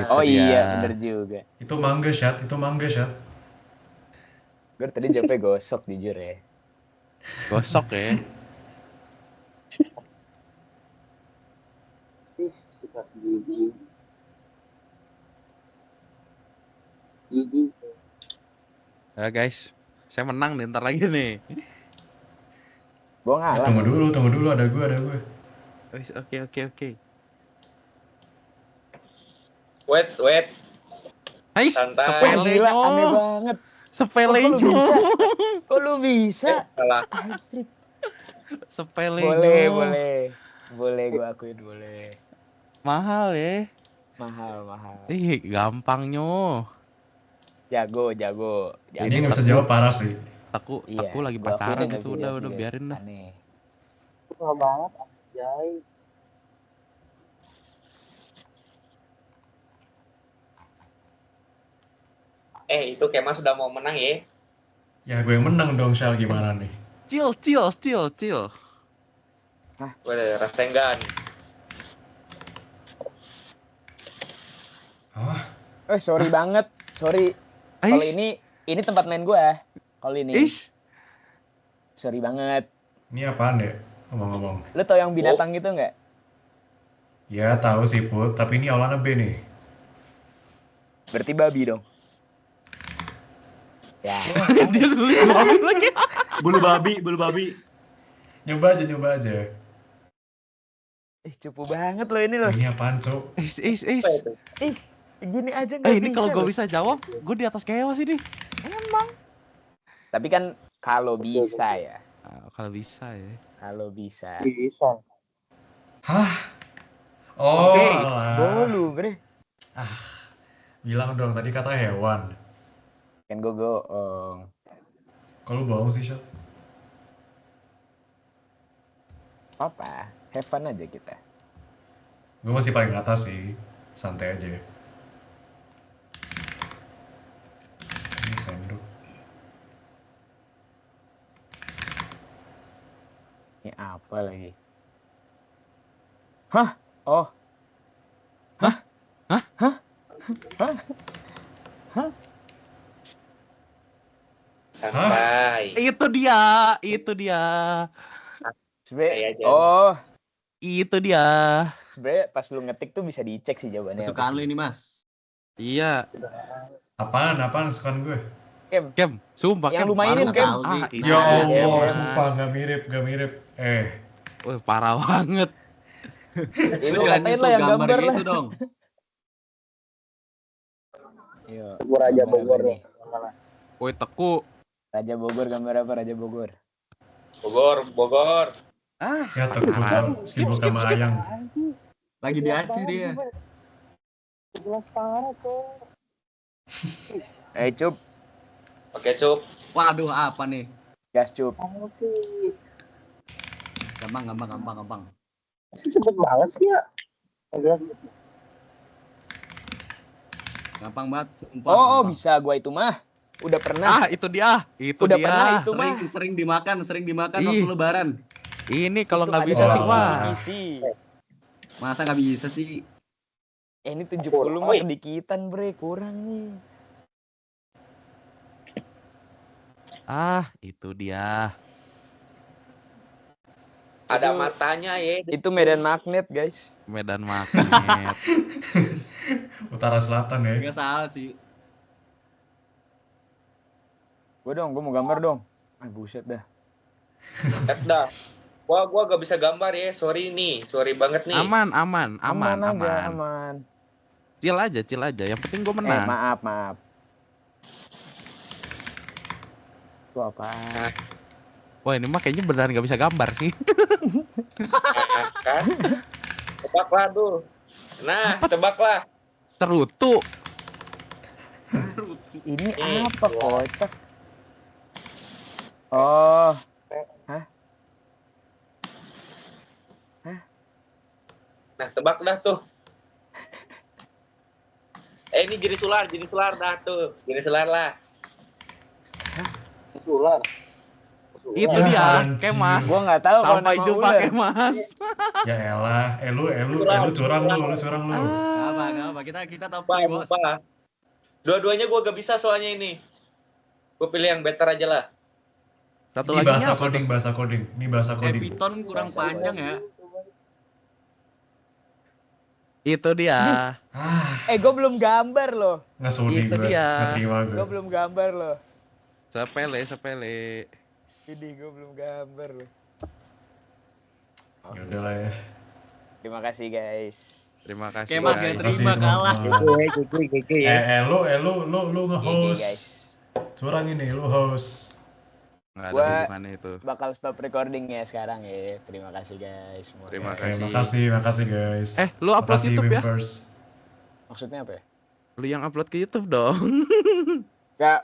Oh iya, bener juga. Itu mangga, Chat. Gue tadi jawabnya gosok, jujur ya. Gosok ya. Sifat gigi. Ya guys, saya menang nih ntar lagi nih. Gue ngalah. Tunggu dulu, ada gue. Oke. Wait. Santai. Gila, aneh banget. Sepelenya. Kok lu bisa? Salah. Sepelenya. Boleh gue akuin, boleh. Mahal ya. Mahal. Gampangnya. Jago. Ini nggak bisa jawab parah sih. Aku lagi pacaran itu udah biarin dah. Aneh. Suka banget anjay. Itu Kemas sudah mau menang ya? Ya gue yang menang dong, Shal, gimana nih? Chill. Boleh, Rasengan. Sorry banget. Sorry. Kalau ini tempat main gue. Kalau ini. Sorry banget. Ini apaan deh? Ngomong-ngomong. Lu tau yang binatang gitu nggak? Ya tahu sih Put, tapi ini awalannya B nih. Berarti babi dong. Ya. Dia nulis babi lagi. Bulu babi. Nyoba aja. Cupu banget loh ini loh. Ini apaan, Cuk? Gini aja nggak bisa. Ini kalau gue loh. bisa jawab, gue di atas chaos ini. Emang. Tapi kan kalau bisa ya. Kalau bisa ya. Kalau bisa. Bisa. Hah? Oh, Oke. alah. Bolu, bre. Bilang dong, tadi kata hewan. Kan gue bohong. Kalau bohong sih, Shot. Apa? Have fun aja kita. Gue masih paling atas sih. Santai aja. Ini sendok. Ini apa lagi? Hah? Oh. Hah? Santai. Itu dia. Sebenernya, oh. Itu dia. Sebenernya pas lu ngetik tuh bisa dicek sih jawabannya. Kesukaan lu ini, Mas. Iya. Apaan kesukaan gue? Kem, sumpah yang Kem. lu mainin Kem. Ya Allah, sumpah nggak mirip. Wih, parah banget. Ya lu katain lah yang gambar lah. Gitu dong. Iya. Raja Bogor nih. Woi, Teku. Raja Bogor, gambar apa Raja Bogor? Bogor. Ya Teku sibuk sama ayang. Lagi di Aceh dia. Jelas parah tuh. Cup. Oke, Cup. Waduh, apa nih? Gas, Cup. Gampang. Cepet banget sih ya. Jelas. Gampang banget, sumpah. Oh, bisa gua itu mah. Udah pernah. Itu dia. Pernah itu mah. Sering dimakan waktu lebaran. Ini kalau nggak bisa sih, wah. Masa nggak bisa sih? Ini 70 mah kedikitan, bre. Kurang nih. Itu dia. Ada matanya ya. Itu medan magnet, guys. Medan magnet. Utara selatan ya. Nggak salah sih. Gue mau gambar dong. Buset dah. Dah. Gua gak bisa gambar ya. Sorry banget nih. Aman. Chill aja. Yang penting gue menang. Maaf. Itu apa? Wah, ini mah kayaknya beneran gak bisa gambar sih. Kan? Tebaklah tuh. Tebaklah. Cerutu. Ini apa, kocak? Oh. Hah? Nah, tebak dah tuh. Ini jenis ular dah tuh. Jenis ular lah. Ular. Itu dia, Kemas. Gua nggak tahu. Sampai jumpa, Kemas. Ya elah, lu curang lu. Gak apa. Kita top 3, Bos. Dua-duanya gua gak bisa soalnya ini. Gua pilih yang better aja lah. Satu Ini lagi bahasa coding. Ini bahasa coding. Python kurang panjang ya. Itu dia. Gue belum gambar loh. Nggak sudi Itu gue. dia. Nggak terima gue. Gue belum gambar loh. Sepele. Ini gue belum gambar loh. Ya udah lah ya. Terima kasih guys. Terima kasih. Kemas gak terima kalah. Lu nge-host. Curang ini, lu host. Nggak ada hubungannya itu. Bakal stop recording ya sekarang ya. Terima kasih guys. Terima kasih. Makasih guys. Lu upload YouTube ya? Maksudnya apa ya? Lu yang upload ke YouTube dong. Gak,